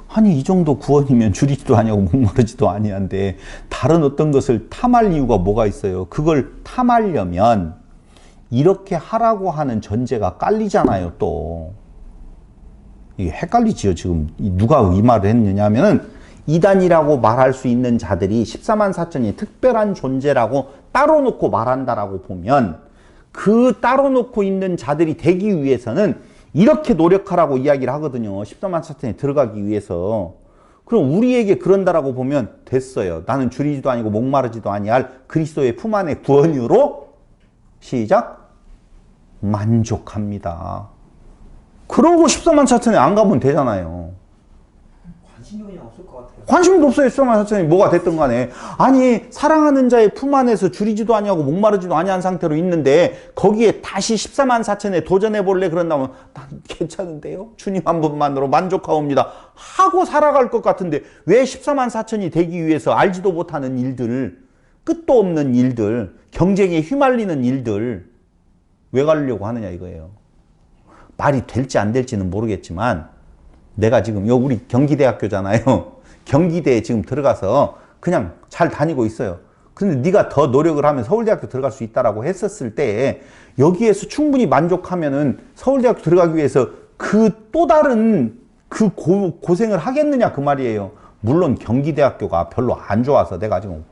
아니, 이 정도 구원이면 줄이지도 아니하고 목마르지도 아니한데 다른 어떤 것을 탐할 이유가 뭐가 있어요? 그걸 탐하려면 이렇게 하라고 하는 전제가 깔리잖아요. 또 이게 헷갈리지요. 지금 누가 이 말을 했느냐 하면은 이단이라고 말할 수 있는 자들이 14만 4천이 특별한 존재라고 따로 놓고 말한다라고 보면, 그 따로 놓고 있는 자들이 되기 위해서는 이렇게 노력하라고 이야기를 하거든요. 14만 4천에 들어가기 위해서. 그럼 우리에게 그런다라고 보면 됐어요. 나는 줄이지도 아니고 목마르지도 아니할 그리스도의 품 안의 구원으로 시작 만족합니다. 그러고 14만 4천에 안 가면 되잖아요. 관심이 그냥 없을 것 같아요. 관심도 없어요. 14만 4천이 뭐가 됐든 간에. 아니, 사랑하는 자의 품 안에서 줄이지도 아니하고 목마르지도 아니한 상태로 있는데 거기에 다시 14만 4천에 도전해 볼래? 그런다면 난 괜찮은데요, 주님 한 분만으로 만족하옵니다 하고 살아갈 것 같은데, 왜 14만 4천이 되기 위해서 알지도 못하는 일들, 끝도 없는 일들, 경쟁에 휘말리는 일들 왜 가려고 하느냐 이거예요. 말이 될지 안 될지는 모르겠지만 내가 지금 우리 경기대학교잖아요. 경기대에 지금 들어가서 그냥 잘 다니고 있어요. 근데 네가 더 노력을 하면 서울대학교 들어갈 수 있다라고 했었을 때 여기에서 충분히 만족하면은 서울대학교 들어가기 위해서 그 또 다른 그 고생을 하겠느냐 그 말이에요. 물론 경기대학교가 별로 안 좋아서 내가 지금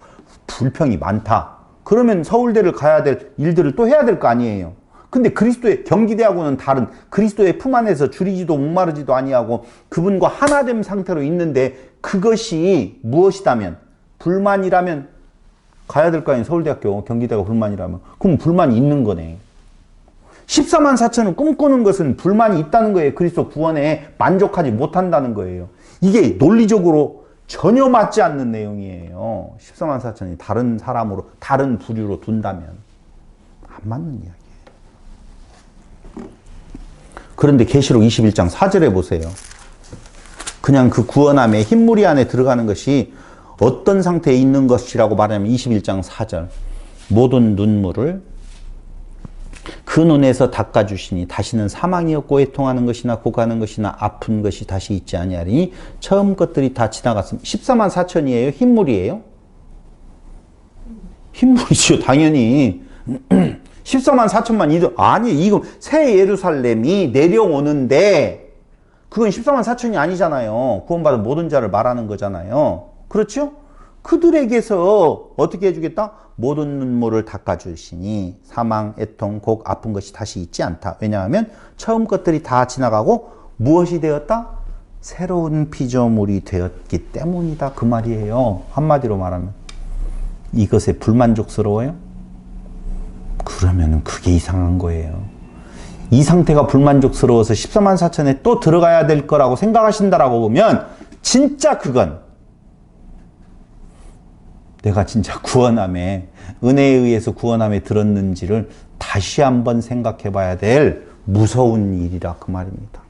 불평이 많다. 그러면 서울대를 가야 될 일들을 또 해야 될 거 아니에요. 근데 그리스도의 경기대하고는 다른, 그리스도의 품 안에서 줄이지도 목마르지도 아니하고 그분과 하나됨 상태로 있는데, 그것이 무엇이다면, 불만이라면 가야 될 거 아니에요. 서울대학교 경기대가 불만이라면. 그럼 불만이 있는 거네. 14만 4천을 꿈꾸는 것은 불만이 있다는 거예요. 그리스도 구원에 만족하지 못한다는 거예요. 이게 논리적으로 전혀 맞지 않는 내용이에요. 14만 4천이 다른 사람으로, 다른 부류로 둔다면 안 맞는 이야기. 그런데 계시록 21장 4절에 보세요. 그냥 그 구원함에 흰무리 안에 들어가는 것이 어떤 상태에 있는 것이라고 말하면 21장 4절. 모든 눈물을 그 눈에서 닦아주시니 다시는 사망이 없고 애통하는 것이나 고가는 것이나 아픈 것이 다시 있지 아니하리니 처음 것들이 다 지나갔습니다. 14만 4천이에요? 흰물이에요? 흰물이죠, 당연히. 14만 4천만 이도 아니, 이거 새 예루살렘이 내려오는데 그건 14만 4천이 아니잖아요. 구원받은 모든 자를 말하는 거잖아요. 그렇죠? 그들에게서 어떻게 해주겠다? 모든 눈물을 닦아주시니 사망, 애통, 곡, 아픈 것이 다시 있지 않다. 왜냐하면 처음 것들이 다 지나가고 무엇이 되었다? 새로운 피조물이 되었기 때문이다. 그 말이에요. 한마디로 말하면. 이것에 불만족스러워요? 그러면 그게 이상한 거예요. 이 상태가 불만족스러워서 14만 4천에 또 들어가야 될 거라고 생각하신다라고 보면 진짜 그건 내가 진짜 구원함에, 은혜에 의해서 구원함에 들었는지를 다시 한번 생각해 봐야 될 무서운 일이라 그 말입니다.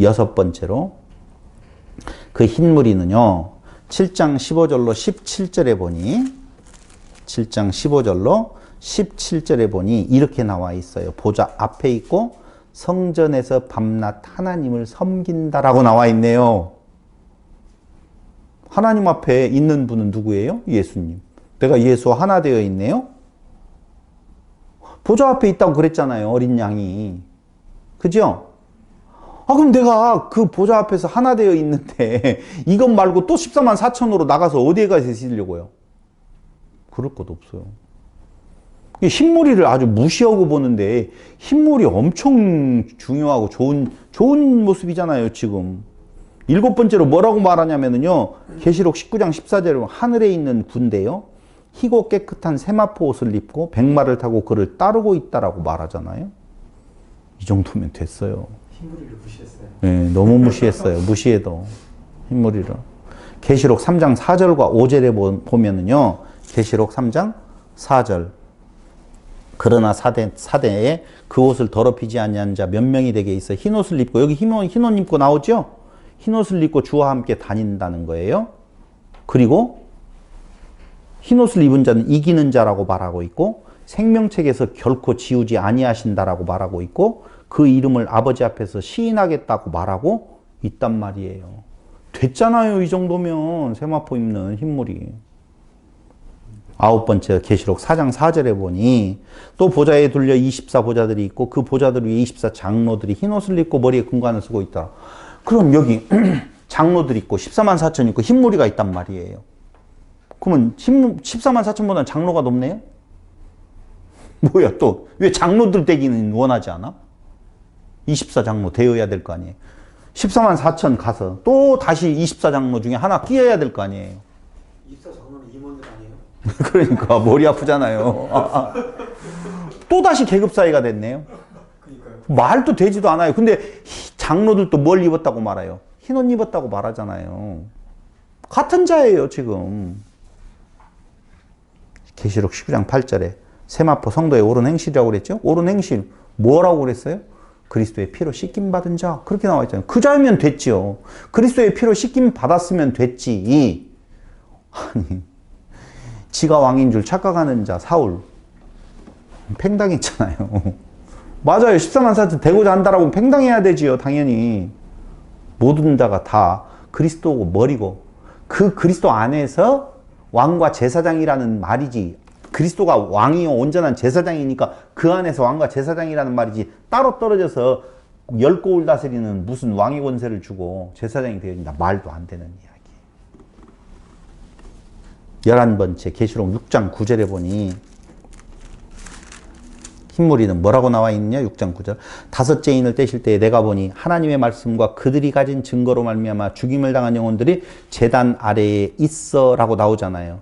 여섯 번째로 그 흰무리는요 7장 15절로 17절에 보니 7장 15절로 17절에 보니 이렇게 나와 있어요. 보좌 앞에 있고 성전에서 밤낮 하나님을 섬긴다라고 나와 있네요. 하나님 앞에 있는 분은 누구예요? 예수님. 내가 예수와 하나 되어 있네요. 보좌 앞에 있다고 그랬잖아요. 어린 양이. 그죠? 그럼 내가 그 보좌 앞에서 하나 되어 있는데 이것 말고 또 14만 4천으로 나가서 어디에 가서 있으려고요? 그럴 것도 없어요. 흰무리를 아주 무시하고 보는데 흰무리 엄청 중요하고 좋은 모습이잖아요, 지금. 일곱 번째로 뭐라고 말하냐면요. 계시록 19장 14절에 하늘에 있는 군대요. 희고 깨끗한 세마포 옷을 입고 백마를 타고 그를 따르고 있다라고 말하잖아요. 이 정도면 됐어요. 흰무리를 무시했어요. 네, 너무 무시했어요. 무시해도 흰무리를. 계시록 3장 4절과 5절에 보면은요. 계시록 3장 4절. 그러나 사대에 그 옷을 더럽히지 아니한 자 몇 명이 되게 있어 흰 옷을 입고, 여기 흰 옷 입고 나오죠? 흰 옷을 입고 주와 함께 다닌다는 거예요. 그리고 흰 옷을 입은 자는 이기는 자라고 말하고 있고 생명책에서 결코 지우지 아니하신다라고 말하고 있고 그 이름을 아버지 앞에서 시인하겠다고 말하고 있단 말이에요. 됐잖아요. 이 정도면 세마포 입는 흰물이. 아홉 번째 계시록 4장 4절에 보니 또 보좌에 둘려 24보좌들이 있고 그 보좌들 위에 24장로들이 흰 옷을 입고 머리에 금관을 쓰고 있다. 그럼 여기 장로들 있고 14만 4천 있고 흰무리가 있단 말이에요. 그러면 14만 4천보다는 장로가 높네요? 뭐야 또 왜 장로들 되기는 원하지 않아? 24장로 되어야 될 거 아니에요. 14만 4천 가서 또 다시 24장로 중에 하나 끼어야 될 거 아니에요. 24장로는 임원들 아니에요? 그러니까 머리 아프잖아요. 또 다시 계급 사회가 됐네요. 그러니까요. 말도 되지도 않아요. 근데 장로들도 뭘 입었다고 말해요? 흰 옷 입었다고 말하잖아요. 같은 자예요, 지금. 계시록 19장 8절에 세마포 성도의 옳은 행실이라고 그랬죠? 옳은 행실. 뭐라고 그랬어요? 그리스도의 피로 씻김 받은 자. 그렇게 나와 있잖아요. 그 자면 됐죠. 그리스도의 피로 씻김 받았으면 됐지. 아니, 지가 왕인 줄 착각하는 자 사울. 팽당했잖아요. 맞아요. 14만 4천 되고자 한다라고 팽당해야 되지요. 당연히. 모든 자가 다 그리스도고 머리고 그 그리스도 안에서 왕과 제사장이라는 말이지. 그리스도가 왕이요 온전한 제사장이니까 그 안에서 왕과 제사장이라는 말이지. 따로 떨어져서 10고을 다스리는 무슨 왕의 권세를 주고 제사장이 되어진다. 말도 안 되는 이야기. 11번째 계시록 6장 9절에 보니 흰무리는 뭐라고 나와 있느냐? 6장 9절. 다섯째 인을 떼실 때에 내가 보니 하나님의 말씀과 그들이 가진 증거로 말미암아 죽임을 당한 영혼들이 제단 아래에 있어 라고 나오잖아요.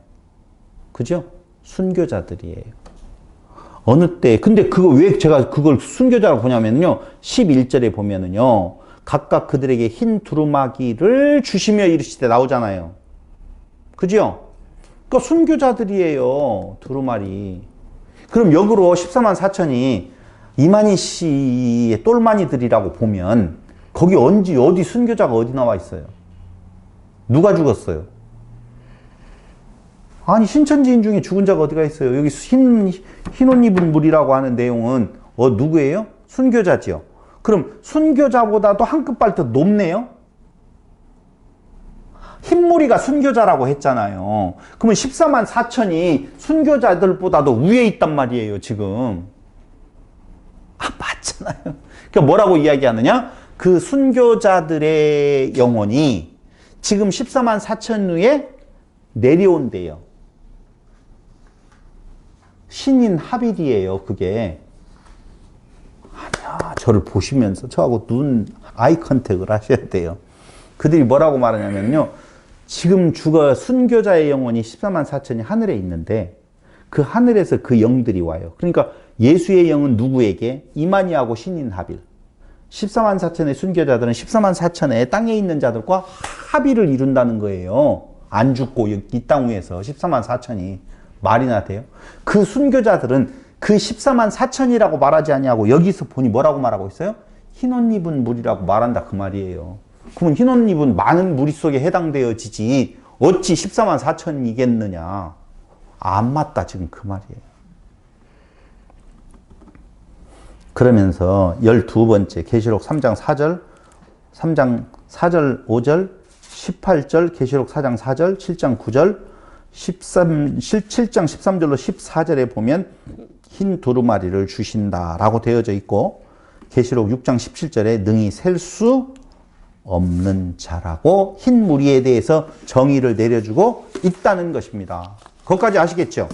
그죠? 순교자들이에요. 어느 때 근데 그거 왜 제가 그걸 순교자라고 보냐면요. 11절에 보면은요. 각각 그들에게 흰 두루마기를 주시며 이르시되 나오잖아요. 그죠? 그러니까 순교자들이에요. 두루마리. 그럼 역으로 14만 4천이 이만희 씨의 똘마니들이라고 보면 거기 어디 순교자가 어디 나와 있어요? 누가 죽었어요? 아니 신천지인 중에 죽은 자가 어디가 있어요? 여기 흰 옷 입은 무리라고 하는 내용은 누구예요? 순교자지요. 그럼 순교자보다도 한 끗발 더 높네요? 흰무리가 순교자라고 했잖아요. 그러면 14만 4천이 순교자들보다도 위에 있단 말이에요, 지금. 맞잖아요. 그러니까 뭐라고 이야기하느냐? 그 순교자들의 영혼이 지금 14만 4천 위에 내려온대요. 신인 하빌이에요, 그게. 아니야, 저를 보시면서 저하고 아이 컨택을 하셔야 돼요. 그들이 뭐라고 말하냐면요. 지금 순교자의 영혼이 14만 4천이 하늘에 있는데 그 하늘에서 그 영들이 와요. 그러니까 예수의 영은 누구에게? 이마니하고 신인 하빌. 14만 4천의 순교자들은 14만 4천의 땅에 있는 자들과 합의를 이룬다는 거예요. 안 죽고 이 땅 위에서 14만 4천이 말이나 돼요? 그 순교자들은 그 14만 4천이라고 말하지 아니하고 여기서 보니 뭐라고 말하고 있어요? 흰 옷 입은 무리라고 말한다 그 말이에요. 그러면 흰 옷 입은 많은 무리 속에 해당되어지지 어찌 14만 4천이겠느냐. 안 맞다 지금 그 말이에요. 그러면서 12번째 계시록 3장 4절 3장 4절 5절 18절 계시록 4장 4절 7장 9절 7장 13절로 14절에 보면 흰 두루마리를 주신다라고 되어져 있고 계시록 6장 17절에 능히 셀 수 없는 자라고 흰 무리에 대해서 정의를 내려주고 있다는 것입니다. 그것까지 아시겠죠?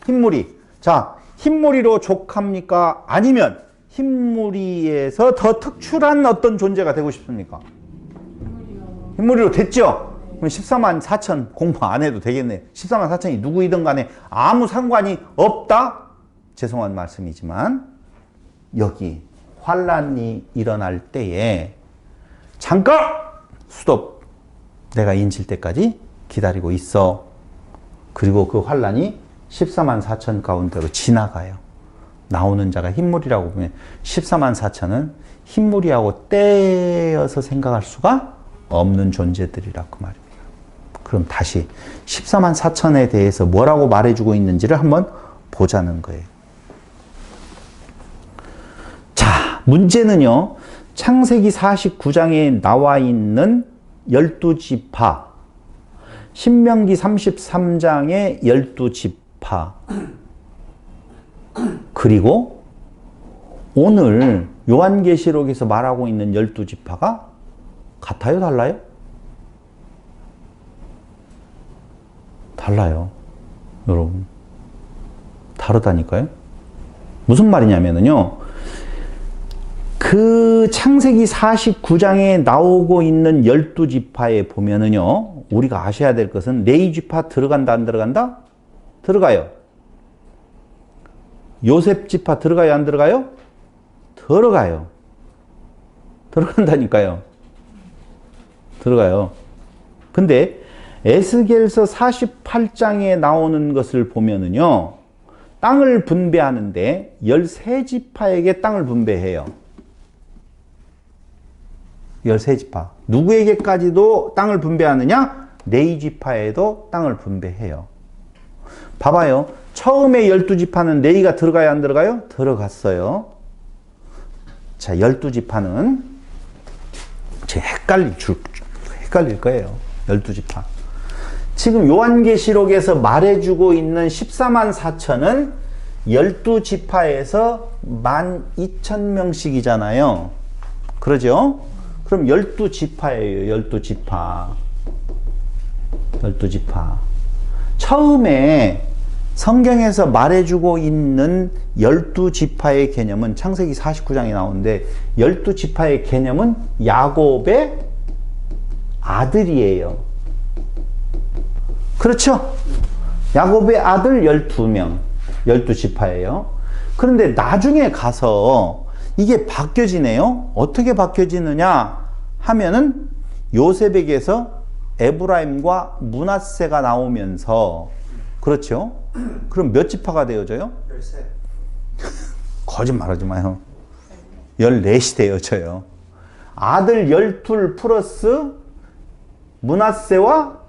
흰 무리. 자, 흰 무리로 족합니까? 아니면 흰 무리에서 더 특출한 어떤 존재가 되고 싶습니까? 흰 무리로 됐죠? 그럼 14만 4천 공부 안 해도 되겠네. 14만 4천이 누구이든 간에 아무 상관이 없다? 죄송한 말씀이지만 여기 환란이 일어날 때에 잠깐 스톱. 내가 인칠 때까지 기다리고 있어. 그리고 그 환란이 14만 4천 가운데로 지나가요. 나오는 자가 흰물이라고 보면 14만 4천은 흰물이하고 떼어서 생각할 수가 없는 존재들이라 그 말입니다. 그럼 다시 14만 4천에 대해서 뭐라고 말해주고 있는지를 한번 보자는 거예요. 자, 문제는요. 창세기 49장에 나와 있는 12지파, 신명기 33장의 12지파, 그리고 오늘 요한계시록에서 말하고 있는 12지파가 같아요? 달라요? 달라요. 여러분. 다르다니까요? 무슨 말이냐면요. 그 창세기 49장에 나오고 있는 12지파에 보면은요, 우리가 아셔야 될 것은 레위지파 들어간다, 안 들어간다? 들어가요. 요셉 지파 들어가요, 안 들어가요? 들어가요. 들어간다니까요. 들어가요. 근데 에스겔서 48장에 나오는 것을 보면은요, 땅을 분배하는데 13지파에게 땅을 분배해요. 13지파. 누구에게까지도 땅을 분배하느냐? 레위지파에도 땅을 분배해요. 봐봐요. 처음에 12지파는 레위가 들어가요, 안 들어가요? 들어갔어요. 자, 12지파는 헷갈릴 거예요. 12지파. 지금 요한계시록에서 말해주고 있는 14만 4천은 12지파에서 12,000명씩이잖아요. 그러죠? 그럼 12지파예요. 12지파. 12지파. 처음에 성경에서 말해주고 있는 12지파의 개념은 창세기 49장에 나오는데 12지파의 개념은 야곱의 아들이에요. 그렇죠? 야곱의 아들 12명. 12지파예요. 그런데 나중에 가서 이게 바뀌어지네요. 어떻게 바뀌어지느냐 하면은 요셉에게서 에브라임과 므낫세가 나오면서 그렇죠? 그럼 몇 지파가 되어져요? 13. 거짓말하지 마요. 14이 되어져요. 아들 12 플러스 므낫세와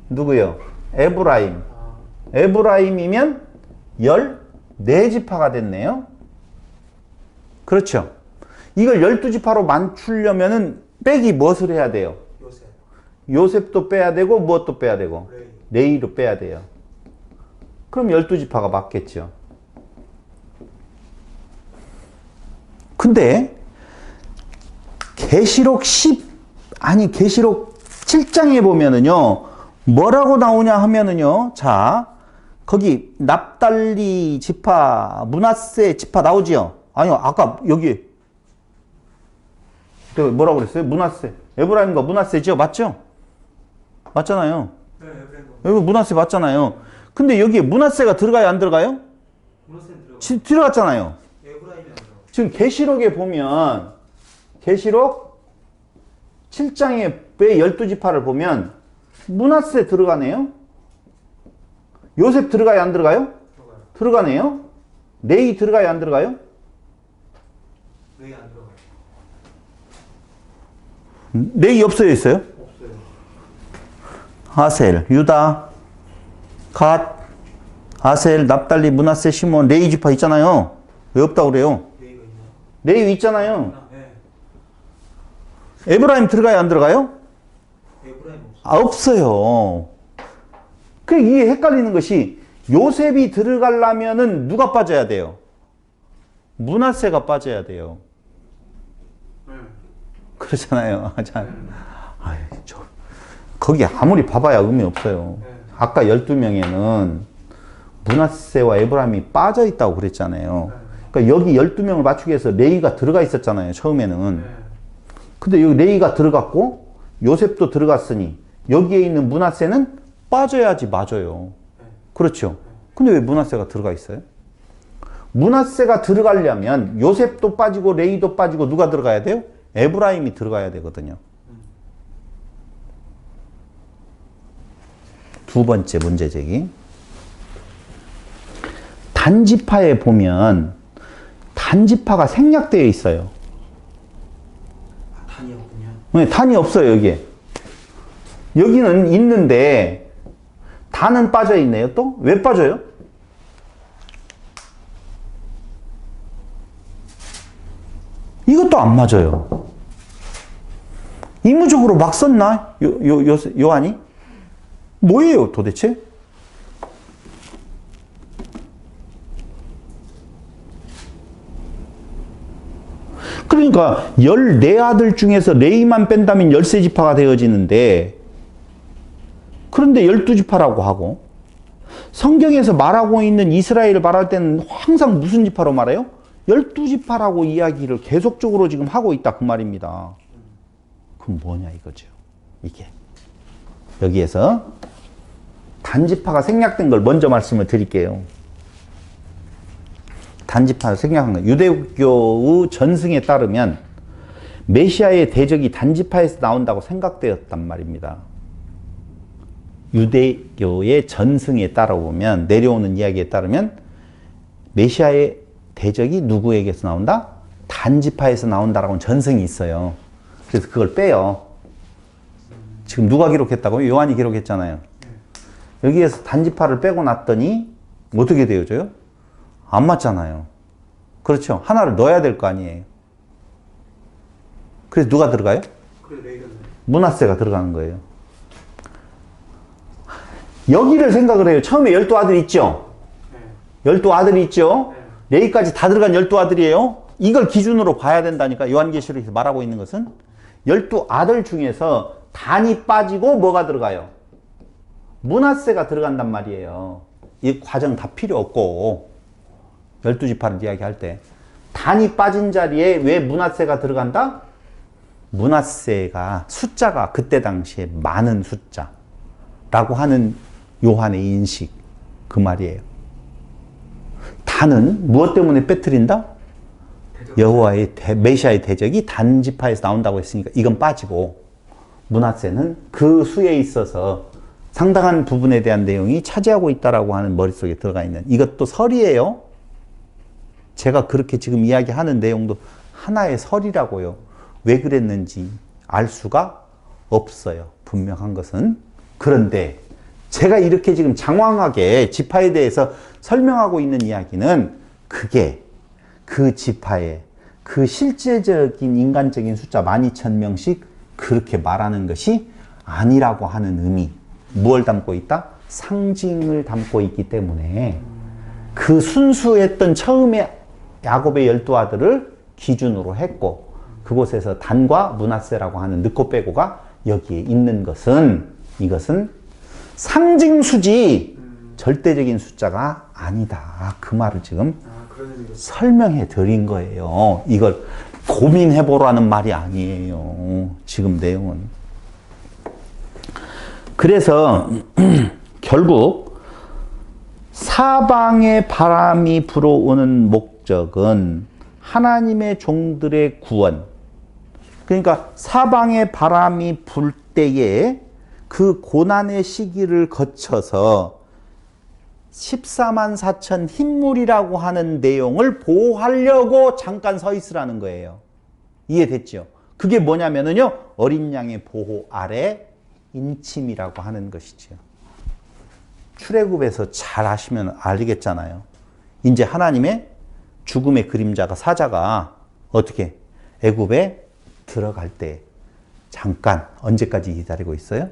누구요? 에브라임. 에브라임이면 14지파가 됐네요. 그렇죠. 이걸 12지파로 맞추려면은 빼기 무엇을 해야 돼요? 요셉. 요셉도 빼야 되고 무엇도 빼야 되고 레이. 레이도 빼야 돼요. 그럼 12지파가 맞겠죠. 근데 계시록 7장에 보면은요. 뭐라고 나오냐 하면은요. 자, 거기 납달리 지파, 므낫세 지파 나오지요? 아니요. 아까 여기 뭐라고 그랬어요? 므낫세. 에브라임과 므낫세죠? 맞죠? 맞잖아요. 네, 에브라임. 여기 므낫세 맞잖아요. 근데 여기에 므낫세가 들어가요? 안 들어가요? 문화센 들어가. 들어갔잖아요. 에브라임이 안 들어가. 지금 계시록에 보면 계시록 7장에 왜 12지파를 보면 므낫세 들어가네요. 요셉 들어가요? 안 들어가요? 들어가요. 들어가네요. 레이 들어가요? 안 들어가요? 레이 안 들어가요. 레이 없어요? 있어요? 없어요. 아셀, 유다, 갓, 아셀, 납달리, 므낫세, 시몬, 레이 지파 있잖아요. 왜 없다고 그래요? 레이가 있나? 레이 있잖아요. 네. 에브라임 들어가요? 안 들어가요? 에브라임 없어. 아, 없어요. 그 이게 헷갈리는 것이 요셉이 들어가려면은 누가 빠져야 돼요? 므낫세가 빠져야 돼요. 네. 그렇잖아요. 거기 아무리 봐봐야 의미 없어요. 네. 아까 12명에는 므낫세와 에브라임이 빠져 있다고 그랬잖아요. 그러니까 여기 12명을 맞추기 위해서 레이가 들어가 있었잖아요. 처음에는. 네. 근데 여기 레이가 들어갔고 요셉도 들어갔으니 여기에 있는 므낫세는 빠져야지 맞아요. 그렇죠. 근데 왜 므낫세가 들어가 있어요? 므낫세가 들어가려면 요셉도 빠지고 레이도 빠지고 누가 들어가야 돼요? 에브라임이 들어가야 되거든요. 두 번째 문제 제기. 단지파에 보면 단지파가 생략되어 있어요. 아, 단이 없군요. 네, 단이 없어요, 여기에. 여기는 있는데 단은 빠져 있네요. 또? 왜 빠져요? 이것도 안 맞아요. 의무적으로 막 썼나? 요한이? 뭐예요, 도대체? 그러니까 14아들 중에서 레이만 뺀다면 13지파가 되어지는데 그런데 12지파라고 하고 성경에서 말하고 있는 이스라엘을 말할 때는 항상 무슨 지파로 말해요? 12지파라고 이야기를 계속적으로 지금 하고 있다 그 말입니다. 그럼 뭐냐 이거죠. 이게 여기에서 단지파가 생략된 걸 먼저 말씀을 드릴게요. 단지파를 생략한 거. 유대교의 전승에 따르면 메시아의 대적이 단지파에서 나온다고 생각되었단 말입니다. 유대교의 전승에 따라보면 내려오는 이야기에 따르면 메시아의 대적이 누구에게서 나온다? 단지파에서 나온다라고 전승이 있어요. 그래서 그걸 빼요. 지금 누가 기록했다고요? 요한이 기록했잖아요. 여기에서 단지파를 빼고 났더니 어떻게 되어져요? 안 맞잖아요. 그렇죠. 하나를 넣어야 될 거 아니에요. 그래서 누가 들어가요? 그래 레이가 므낫세가 들어가는 거예요. 여기를 생각을 해요. 처음에 12아들 있죠? 네. 12아들이 있죠? 네. 레이까지 다 들어간 12아들이에요. 이걸 기준으로 봐야 된다니까. 요한계시록에서 말하고 있는 것은 12아들 중에서 단이 빠지고 뭐가 들어가요? 므낫세가 들어간단 말이에요. 이 과정 다 필요 없고 12지파를 이야기할 때 단이 빠진 자리에 왜 므낫세가 들어간다? 므낫세가 숫자가 그때 당시에 많은 숫자라고 하는 요한의 인식 그 말이에요. 단은 무엇 때문에 빼뜨린다? 여호와의 메시아의 대적이 단지파에서 나온다고 했으니까 이건 빠지고 므낫세는 그 수에 있어서 상당한 부분에 대한 내용이 차지하고 있다라고 하는 머릿속에 들어가 있는 이것도 설이에요. 제가 그렇게 지금 이야기하는 내용도 하나의 설이라고요. 왜 그랬는지 알 수가 없어요. 분명한 것은. 그런데 제가 이렇게 지금 장황하게 지파에 대해서 설명하고 있는 이야기는 그게 그 지파의 그 실제적인 인간적인 숫자 12,000명씩 그렇게 말하는 것이 아니라고 하는 의미. 무엇을 담고 있다? 상징을 담고 있기 때문에 그 순수했던 처음에 야곱의 12아들을 기준으로 했고 그곳에서 단과 므낫세라고 하는 넣고 빼고가 여기에 있는 것은 이것은 상징수지 절대적인 숫자가 아니다. 그 말을 지금 설명해 드린 거예요. 이걸 고민해 보라는 말이 아니에요. 지금 내용은. 그래서 결국 사방에 바람이 불어오는 목적은 하나님의 종들의 구원. 그러니까 사방에 바람이 불 때에 그 고난의 시기를 거쳐서 14만 4천 흰물이라고 하는 내용을 보호하려고 잠깐 서 있으라는 거예요. 이해됐죠? 그게 뭐냐면요. 어린 양의 보호 아래 인침이라고 하는 것이죠. 출애굽에서 잘 아시면 알겠잖아요. 이제 하나님의 죽음의 그림자가 사자가 어떻게 애굽에 들어갈 때 잠깐 언제까지 기다리고 있어요?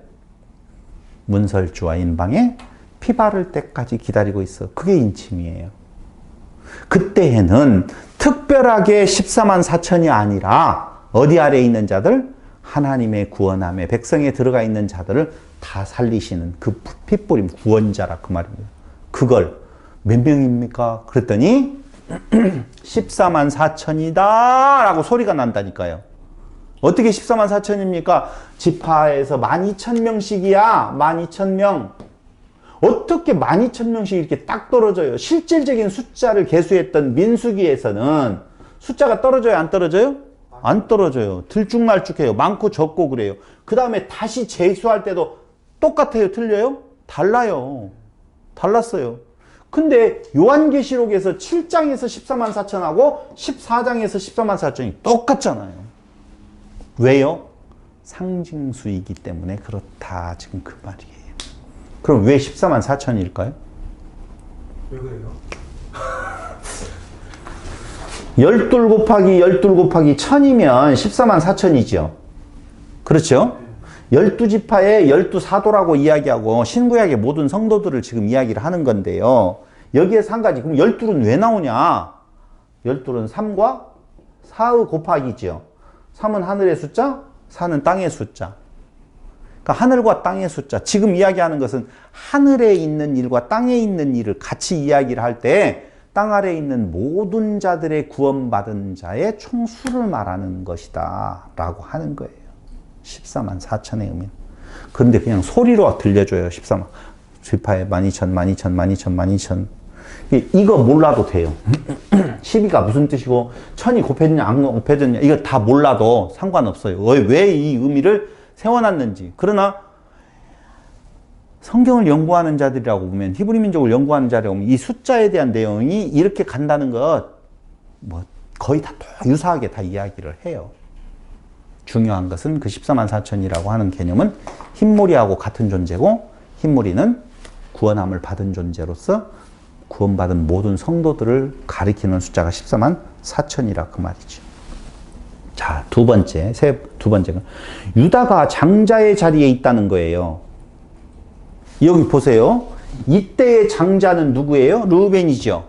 문설주와 인방에 피 바를 때까지 기다리고 있어. 그게 인침이에요. 그때에는 특별하게 14만 4천이 아니라 어디 아래에 있는 자들? 하나님의 구원함에 백성에 들어가 있는 자들을 다 살리시는 그 핏뿌림 구원자라 그 말입니다. 그걸 몇 명입니까? 그랬더니 14만 4천이다 라고 소리가 난다니까요. 어떻게 14만 4천입니까? 지파에서 12,000명씩이야. 12,000명. 어떻게 12,000명씩 이렇게 딱 떨어져요? 실질적인 숫자를 계수했던 민수기에서는 숫자가 떨어져요? 안 떨어져요? 안 떨어져요. 들쭉날쭉해요. 많고 적고 그래요. 그 다음에 다시 재수할 때도 똑같아요? 틀려요? 달라요. 달랐어요. 근데 요한계시록에서 7장에서 14만 4천하고 14장에서 14만 4천이 똑같잖아요. 왜요? 상징수이기 때문에 그렇다. 지금 그 말이에요. 그럼 왜 14만 4천일까요? 왜 그래요? 12 곱하기 12 곱하기 1000이면 14만 4천이죠. 그렇죠? 12지파의 12사도라고 이야기하고 신구약의 모든 성도들을 지금 이야기를 하는 건데요. 여기에서 한 가지. 그럼 12는 왜 나오냐? 12는 3과 4의 곱하기죠. 3은 하늘의 숫자, 4는 땅의 숫자. 그러니까 하늘과 땅의 숫자. 지금 이야기하는 것은 하늘에 있는 일과 땅에 있는 일을 같이 이야기를 할 때 땅 아래에 있는 모든 자들의 구원받은 자의 총수를 말하는 것이다 라고 하는 거예요. 14만 4천의 의미는. 그런데 그냥 소리로 들려줘요. 14만. 지파에 12,000, 12,000, 12,000, 12,000. 이거 몰라도 돼요. 12가 무슨 뜻이고 1000이 곱해졌냐 안 곱해졌냐 이거 다 몰라도 상관없어요. 왜 이 의미를 세워놨는지. 그러나 성경을 연구하는 자들이라고 보면 히브리 민족을 연구하는 자라고 보면 이 숫자에 대한 내용이 이렇게 간다는 것 뭐 거의 다 유사하게 다 이야기를 해요. 중요한 것은 그 14만 4천이라고 하는 개념은 흰무리하고 같은 존재고 흰무리는 구원함을 받은 존재로서 구원받은 모든 성도들을 가리키는 숫자가 14만 4천이라 그 말이죠. 자, 두 번째가 유다가 장자의 자리에 있다는 거예요. 여기 보세요. 이때의 장자는 누구예요? 르우벤이죠.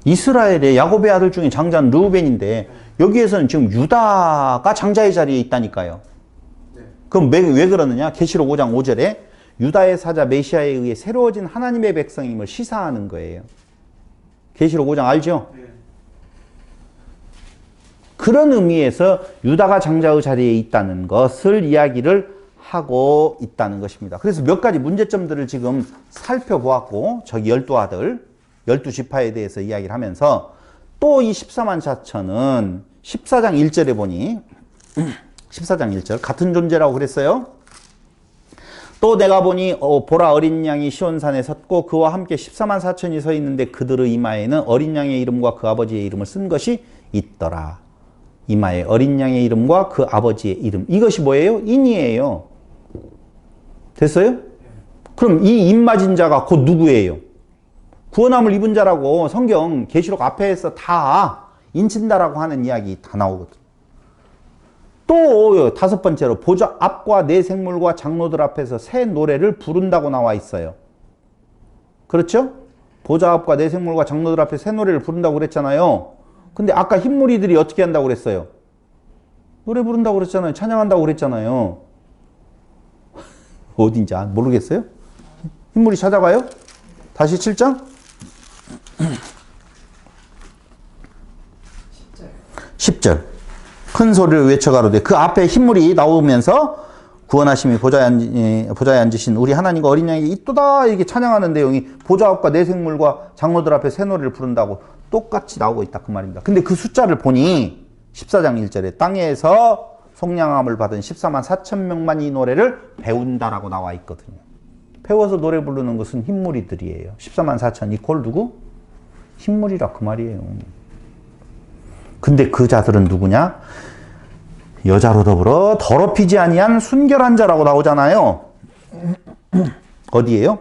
이스라엘의 야곱의 아들 중에 장자는 르우벤인데 여기에서는 지금 유다가 장자의 자리에 있다니까요. 그럼 왜 그러느냐? 계시록 5장 5절에 유다의 사자 메시아에 의해 새로워진 하나님의 백성임을 시사하는 거예요. 계시록 5장 알죠? 그런 의미에서 유다가 장자의 자리에 있다는 것을 이야기를 하고 있다는 것입니다. 그래서 몇 가지 문제점들을 지금 살펴보았고 저기 12아들 12지파에 대해서 이야기를 하면서 또 이 14만 4천은 14장 1절에 보니 14장 1절 같은 존재라고 그랬어요. 또 내가 보니 보라 어린 양이 시온산에 섰고 그와 함께 14만 4천이 서 있는데 그들의 이마에는 어린 양의 이름과 그 아버지의 이름을 쓴 것이 있더라. 이마에 어린 양의 이름과 그 아버지의 이름. 이것이 뭐예요? 인이에요. 됐어요? 그럼 이 입맞은 자가 곧 누구예요? 구원함을 입은 자라고 성경 계시록 앞에서 다 인친다라고 하는 이야기 다 나오거든. 또 다섯 번째로 보좌 앞과 네 생물과 장로들 앞에서 새 노래를 부른다고 나와 있어요. 그렇죠? 보좌 앞과 네 생물과 장로들 앞에 새 노래를 부른다고 그랬잖아요. 근데 아까 흰무리들이 어떻게 한다고 그랬어요? 노래 부른다고 그랬잖아요. 찬양한다고 그랬잖아요. 어딘지 모르겠어요? 흰무리 찾아가요? 다시 7장? 10절. 큰 소리를 외쳐가로되 그 앞에 흰물이 나오면서 구원하심이 보좌에 앉으신 우리 하나님과 어린 양에게 있도다 이렇게 찬양하는 내용이 보좌 앞과 네 생물과 장로들 앞에 새 노래를 부른다고 똑같이 나오고 있다 그 말입니다. 근데 그 숫자를 보니 14장 1절에 땅에서 속량함을 받은 14만 4천 명만 이 노래를 배운다라고 나와 있거든요. 배워서 노래 부르는 것은 흰무리들이에요. 14만 4천 이퀄 누구? 흰무리라 그 말이에요. 근데 그 자들은 누구냐? 여자로 더불어 더럽히지 아니한 순결한 자라고 나오잖아요. 어디예요?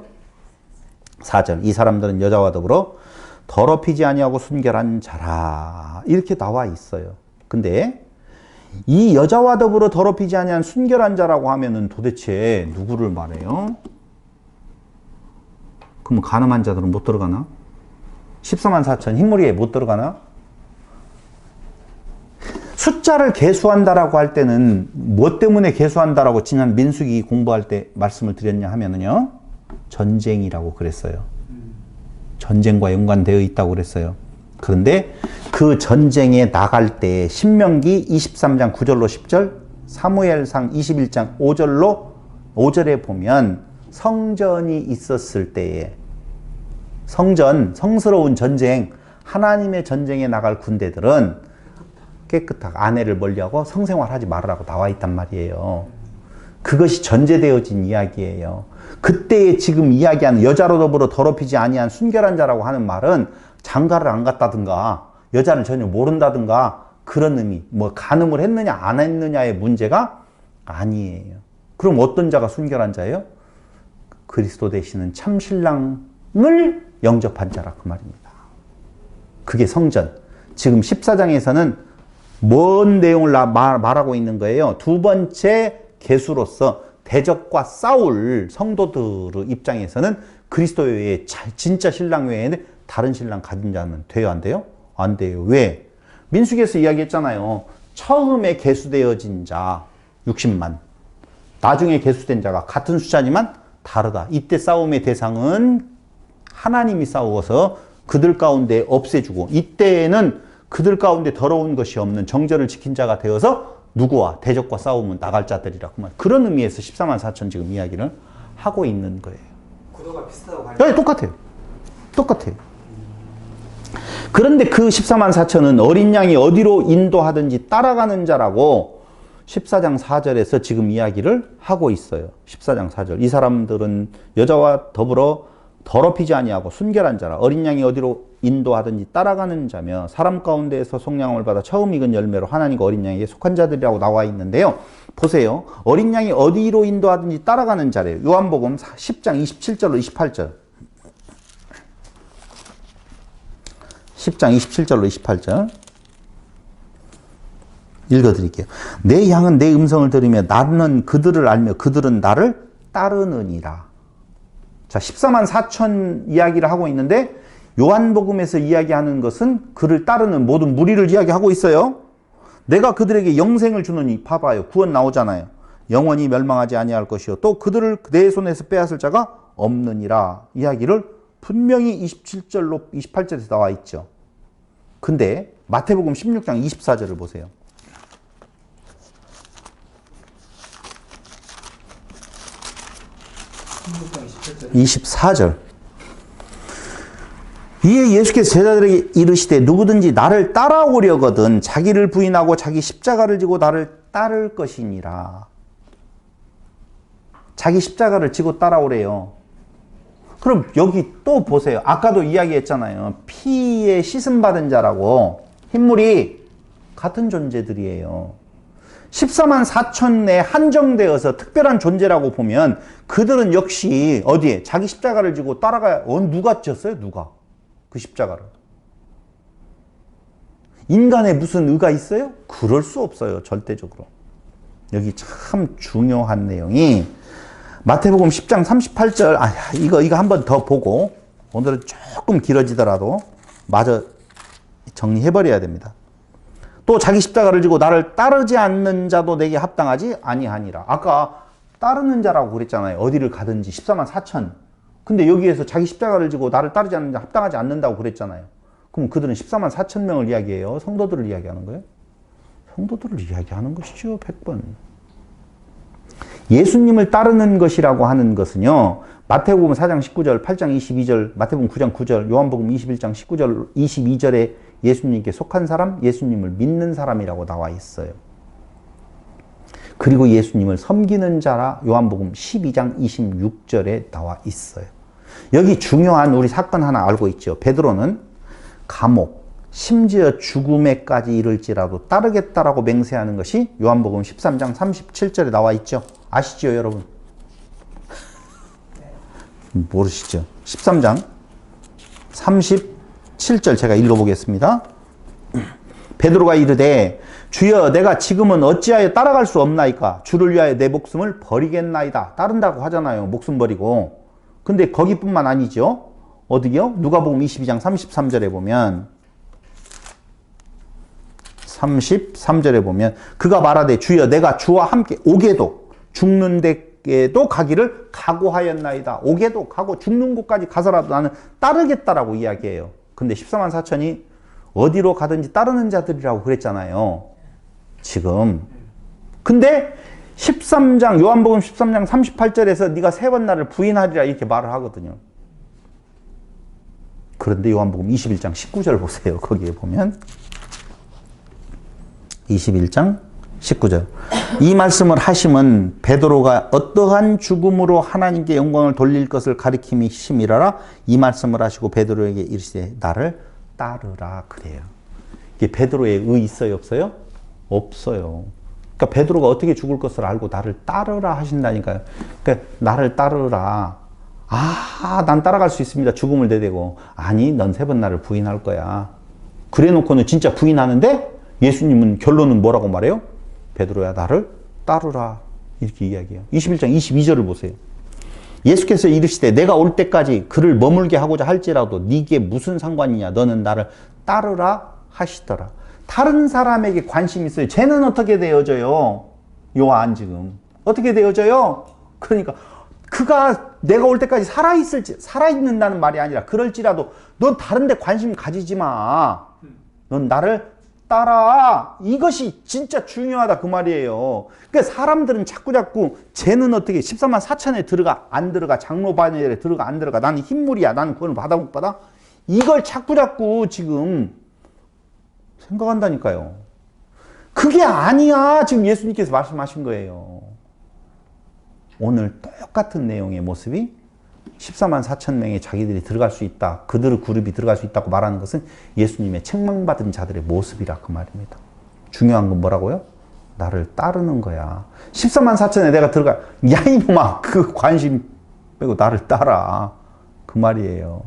4절. 이 사람들은 여자와 더불어 더럽히지 아니하고 순결한 자라. 이렇게 나와 있어요. 근데 이 여자와 더불어 더럽히지 아니한 순결한 자라고 하면은 도대체 누구를 말해요? 그럼 간음한 자들은 못 들어가나? 14만 4천 흰무리에 못 들어가나? 숫자를 계수한다라고 할 때는 뭐 때문에 계수한다라고 지난 민수기 공부할 때 말씀을 드렸냐 하면은요. 전쟁이라고 그랬어요. 전쟁과 연관되어 있다고 그랬어요. 그런데 그 전쟁에 나갈 때 신명기 23장 9절로 10절, 사무엘상 21장 5절에 보면 성전이 있었을 때에 성스러운 전쟁, 하나님의 전쟁에 나갈 군대들은 깨끗하게 아내를 멀리하고 성생활하지 말으라고 나와 있단 말이에요. 그것이 전제되어진 이야기예요. 그때에 지금 이야기하는 여자로 더불어 더럽히지 아니한 순결한 자라고 하는 말은 장가를 안 갔다든가 여자를 전혀 모른다든가 그런 의미, 뭐 간음을 했느냐 안 했느냐의 문제가 아니에요. 그럼 어떤 자가 순결한 자예요? 그리스도 되시는 참 신랑을 영접한 자라 그 말입니다. 그게 성전. 지금 14장에서는 뭔 내용을 말하고 있는 거예요? 두 번째 계수로서 대적과 싸울 성도들의 입장에서는 그리스도 외에 진짜 신랑 외에는 다른 신랑 가진 자는 돼요? 안 돼요? 안 돼요. 왜? 민수기에서 이야기했잖아요. 처음에 계수되어진 자 60만 나중에 계수된 자가 같은 숫자지만 다르다. 이때 싸움의 대상은 하나님이 싸워서 그들 가운데 없애주고 이때에는 그들 가운데 더러운 것이 없는 정절을 지킨 자가 되어서 누구와 대적과 싸우면 나갈 자들이라 그런 의미에서 14만 4천 지금 이야기를 하고 있는 거예요. 구도가 비슷하다고 봐요? 네, 똑같아요. 똑같아요. 그런데 그 14만 4천은 어린 양이 어디로 인도하든지 따라가는 자라고 14장 4절에서 지금 이야기를 하고 있어요. 14장 4절. 이 사람들은 여자와 더불어 더럽히지 아니하고 순결한 자라 어린 양이 어디로 인도하든지 따라가는 자며 사람 가운데에서 속량함을 받아 처음 익은 열매로 하나님과 어린 양에게 속한 자들이라고 나와 있는데요. 보세요. 어린 양이 어디로 인도하든지 따라가는 자래요. 요한복음 10장 27절로 28절. 10장 27절로 28절. 읽어드릴게요. 내 양은 내 음성을 들으며 나는 그들을 알며 그들은 나를 따르느니라. 자, 14만 4천 이야기를 하고 있는데 요한복음에서 이야기하는 것은 그를 따르는 모든 무리를 이야기하고 있어요. 내가 그들에게 영생을 주느니 봐봐요. 구원 나오잖아요. 영원히 멸망하지 아니할 것이요 또 그들을 내 손에서 빼앗을 자가 없느니라 이야기를 분명히 27절로 28절에서 나와 있죠. 근데 마태복음 16장 24절을 보세요. 24절. 이에 예수께서 제자들에게 이르시되 누구든지 나를 따라오려거든 자기를 부인하고 자기 십자가를 지고 나를 따를 것이니라. 자기 십자가를 지고 따라오래요. 그럼 여기 또 보세요. 아까도 이야기했잖아요. 피에 씻음 받은 자라고 흰물이 같은 존재들이에요. 14만 4천에 한정되어서 특별한 존재라고 보면 그들은 역시 어디에? 자기 십자가를 지고 따라가야, 누가 졌어요? 누가? 그 십자가를. 인간에 무슨 의가 있어요? 그럴 수 없어요. 절대적으로. 여기 참 중요한 내용이 마태복음 10장 38절, 이거 한 번 더 보고 오늘은 조금 길어지더라도 마저 정리해버려야 됩니다. 또 자기 십자가를 지고 나를 따르지 않는 자도 내게 합당하지 아니하니라. 아까 따르는 자라고 그랬잖아요. 어디를 가든지 14만 4천. 근데 여기에서 자기 십자가를 지고 나를 따르지 않는 자 합당하지 않는다고 그랬잖아요. 그럼 그들은 14만 4천 명을 이야기해요? 성도들을 이야기하는 거예요? 성도들을 이야기하는 것이죠. 100번. 예수님을 따르는 것이라고 하는 것은요. 마태복음 4장 19절, 8장 22절, 마태복음 9장 9절, 요한복음 21장 19절, 22절에 예수님께 속한 사람, 예수님을 믿는 사람이라고 나와 있어요. 그리고 예수님을 섬기는 자라 요한복음 12장 26절에 나와 있어요. 여기 중요한 우리 사건 하나 알고 있죠. 베드로는 감옥, 심지어 죽음에까지 이를지라도 따르겠다라고 맹세하는 것이 요한복음 13장 37절에 나와 있죠. 아시죠, 여러분? 모르시죠? 13장 37절 제가 읽어보겠습니다. 베드로가 이르되 주여 내가 지금은 어찌하여 따라갈 수 없나이까? 주를 위하여 내 목숨을 버리겠나이다. 따른다고 하잖아요. 목숨 버리고. 근데 거기뿐만 아니죠. 어디요? 누가복음 22장 33절에 보면 33절에 보면 그가 말하되 주여 내가 주와 함께 오게도 죽는 데에도 가기를 각오하였나이다. 오게도 가고 죽는 곳까지 가서라도 나는 따르겠다라고 이야기해요. 근데 14만 4천이 어디로 가든지 따르는 자들이라고 그랬잖아요. 지금. 근데 13장 요한복음 13장 38절에서 네가 세 번 나를 부인하리라 이렇게 말을 하거든요. 그런데 요한복음 21장 19절 보세요. 거기에 보면 21장 19절. 이 말씀을 하심은 베드로가 어떠한 죽음으로 하나님께 영광을 돌릴 것을 가리킴이 심이라라. 이 말씀을 하시고 베드로에게 이르시되 나를 따르라 그래요. 이게 베드로의 의 있어요, 없어요? 없어요. 그러니까 베드로가 어떻게 죽을 것을 알고 나를 따르라 하신다니까요. 그러니까 나를 따르라. 난 따라갈 수 있습니다. 죽음을 내대고. 아니, 넌 세 번 나를 부인할 거야. 그래 놓고는 진짜 부인하는데 예수님은 결론은 뭐라고 말해요? 베드로야 나를 따르라 이렇게 이야기해요. 21장 22절을 보세요. 예수께서 이르시되 내가 올 때까지 그를 머물게 하고자 할지라도 네게 무슨 상관이냐 너는 나를 따르라 하시더라. 다른 사람에게 관심이 있어요. 쟤는 어떻게 되어져요? 요한 지금 어떻게 되어져요? 그러니까 그가 내가 올 때까지 살아있는다는 말이 아니라 그럴지라도 넌 다른 데 관심 가지지 마. 넌 나를 따라. 이것이 진짜 중요하다 그 말이에요. 그러니까 사람들은 자꾸 쟤는 어떻게 14만 4천에 들어가 안 들어가 장로 반열에 들어가 안 들어가 나는 흰물이야 나는 그걸 받아 못 받아 이걸 자꾸 지금 생각한다니까요. 그게 아니야 지금 예수님께서 말씀하신 거예요. 오늘 똑같은 내용의 모습이 14만 4천 명의 자기들이 들어갈 수 있다. 그들의 그룹이 들어갈 수 있다고 말하는 것은 예수님의 책망받은 자들의 모습이라 그 말입니다. 중요한 건 뭐라고요? 나를 따르는 거야. 14만 4천에 내가 들어가. 야 이놈아 그 관심 빼고 나를 따라. 그 말이에요.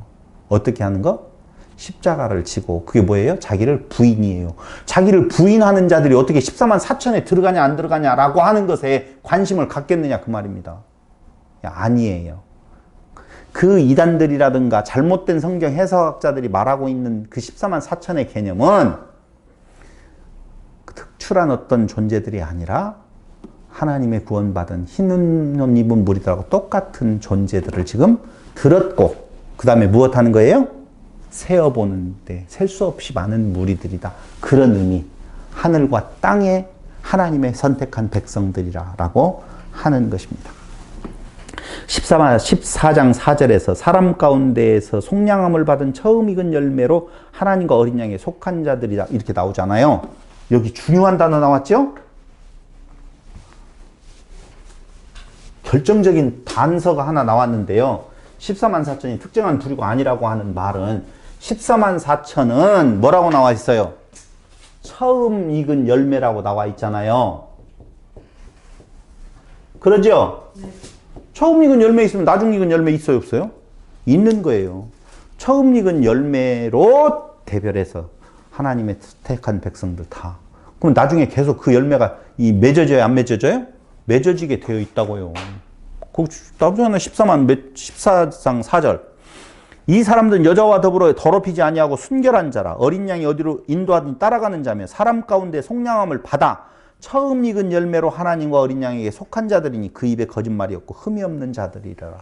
어떻게 하는 거? 십자가를 지고 그게 뭐예요? 자기를 부인이에요. 자기를 부인하는 자들이 어떻게 14만 4천에 들어가냐 안 들어가냐라고 하는 것에 관심을 갖겠느냐 그 말입니다. 아니에요. 그 이단들이라든가 잘못된 성경 해석학자들이 말하고 있는 그 14만 4천의 개념은 특출한 어떤 존재들이 아니라 하나님의 구원받은 흰 옷 입은 무리들하고 똑같은 존재들을 지금 들었고 그 다음에 무엇하는 거예요? 세어보는데 셀 수 없이 많은 무리들이다. 그런 의미. 하늘과 땅에 하나님의 선택한 백성들이라고 하는 것입니다. 14장 4절에서 사람 가운데에서 속량함을 받은 처음 익은 열매로 하나님과 어린 양에 속한 자들이다. 이렇게 나오잖아요. 여기 중요한 단어 나왔죠? 결정적인 단서가 하나 나왔는데요. 14만 4천이 특정한 부류가 아니라고 하는 말은 14만 4천은 뭐라고 나와 있어요? 처음 익은 열매라고 나와 있잖아요. 그러죠? 처음 익은 열매 있으면 나중 익은 열매 있어요, 없어요? 있는 거예요. 처음 익은 열매로 대별해서 하나님의 택한 백성들 다. 그럼 나중에 계속 그 열매가 맺어져요, 안 맺어져요? 맺어지게 되어 있다고요. 나중에 14장 4절. 이 사람들은 여자와 더불어 더럽히지 아니하고 순결한 자라. 어린 양이 어디로 인도하든지 따라가는 자며 사람 가운데 속량함을 받아 처음 익은 열매로 하나님과 어린 양에게 속한 자들이니 그 입에 거짓말이 없고 흠이 없는 자들이라.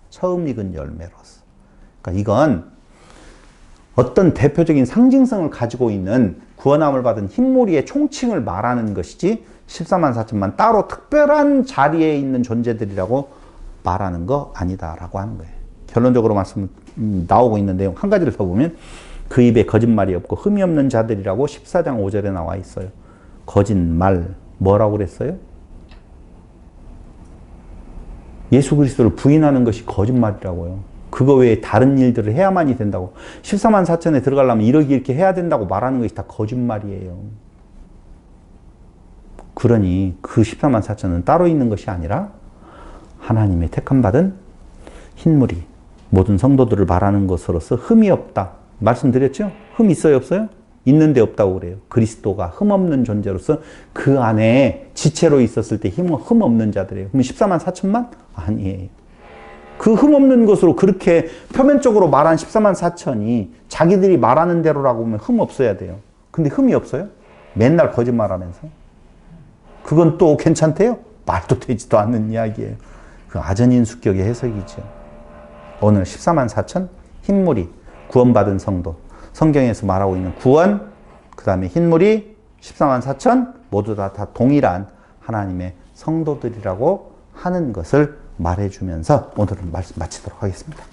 처음 익은 열매로서. 그러니까 이건 어떤 대표적인 상징성을 가지고 있는 구원함을 받은 흰무리의 총칭을 말하는 것이지 14만 4천만 따로 특별한 자리에 있는 존재들이라고 말하는 거 아니다라고 하는 거예요. 결론적으로 말씀 나오고 있는 내용 한 가지를 더 보면 그 입에 거짓말이 없고 흠이 없는 자들이라고 14장 5절에 나와 있어요. 거짓말 뭐라고 그랬어요? 예수 그리스도를 부인하는 것이 거짓말이라고요. 그거 외에 다른 일들을 해야만이 된다고. 14만 4천에 들어가려면 이렇게 해야 된다고 말하는 것이 다 거짓말이에요. 그러니 그 14만 4천은 따로 있는 것이 아니라 하나님의 택함받은 흰무리, 모든 성도들을 말하는 것으로서 흠이 없다. 말씀드렸죠? 흠 있어요, 없어요? 있는데 없다고 그래요. 그리스도가 흠 없는 존재로서 그 안에 지체로 있었을 때 흠 없는 자들이에요. 그럼 14만 4천만? 아니에요. 그 흠 없는 것으로 그렇게 표면적으로 말한 14만 4천이 자기들이 말하는 대로라고 하면 흠 없어야 돼요. 근데 흠이 없어요? 맨날 거짓말하면서. 그건 또 괜찮대요? 말도 되지도 않는 이야기예요. 그 아전인수격의 해석이죠. 오늘 14만 4천 흰무리, 구원받은 성도. 성경에서 말하고 있는 구원, 그 다음에 흰무리, 14만 4천 모두 다 동일한 하나님의 성도들이라고 하는 것을 말해주면서 오늘은 말씀 마치도록 하겠습니다.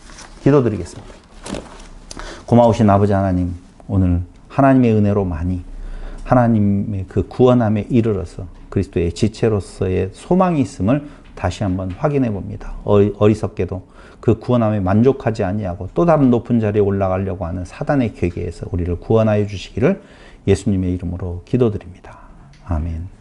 기도드리겠습니다. 고마우신 아버지 하나님, 오늘 하나님의 은혜로 많이 하나님의 그 구원함에 이르러서 그리스도의 지체로서의 소망이 있음을 다시 한번 확인해 봅니다. 어리석게도 그 구원함에 만족하지 아니하고 또 다른 높은 자리에 올라가려고 하는 사단의 괴계에서 우리를 구원하여 주시기를 예수님의 이름으로 기도드립니다. 아멘.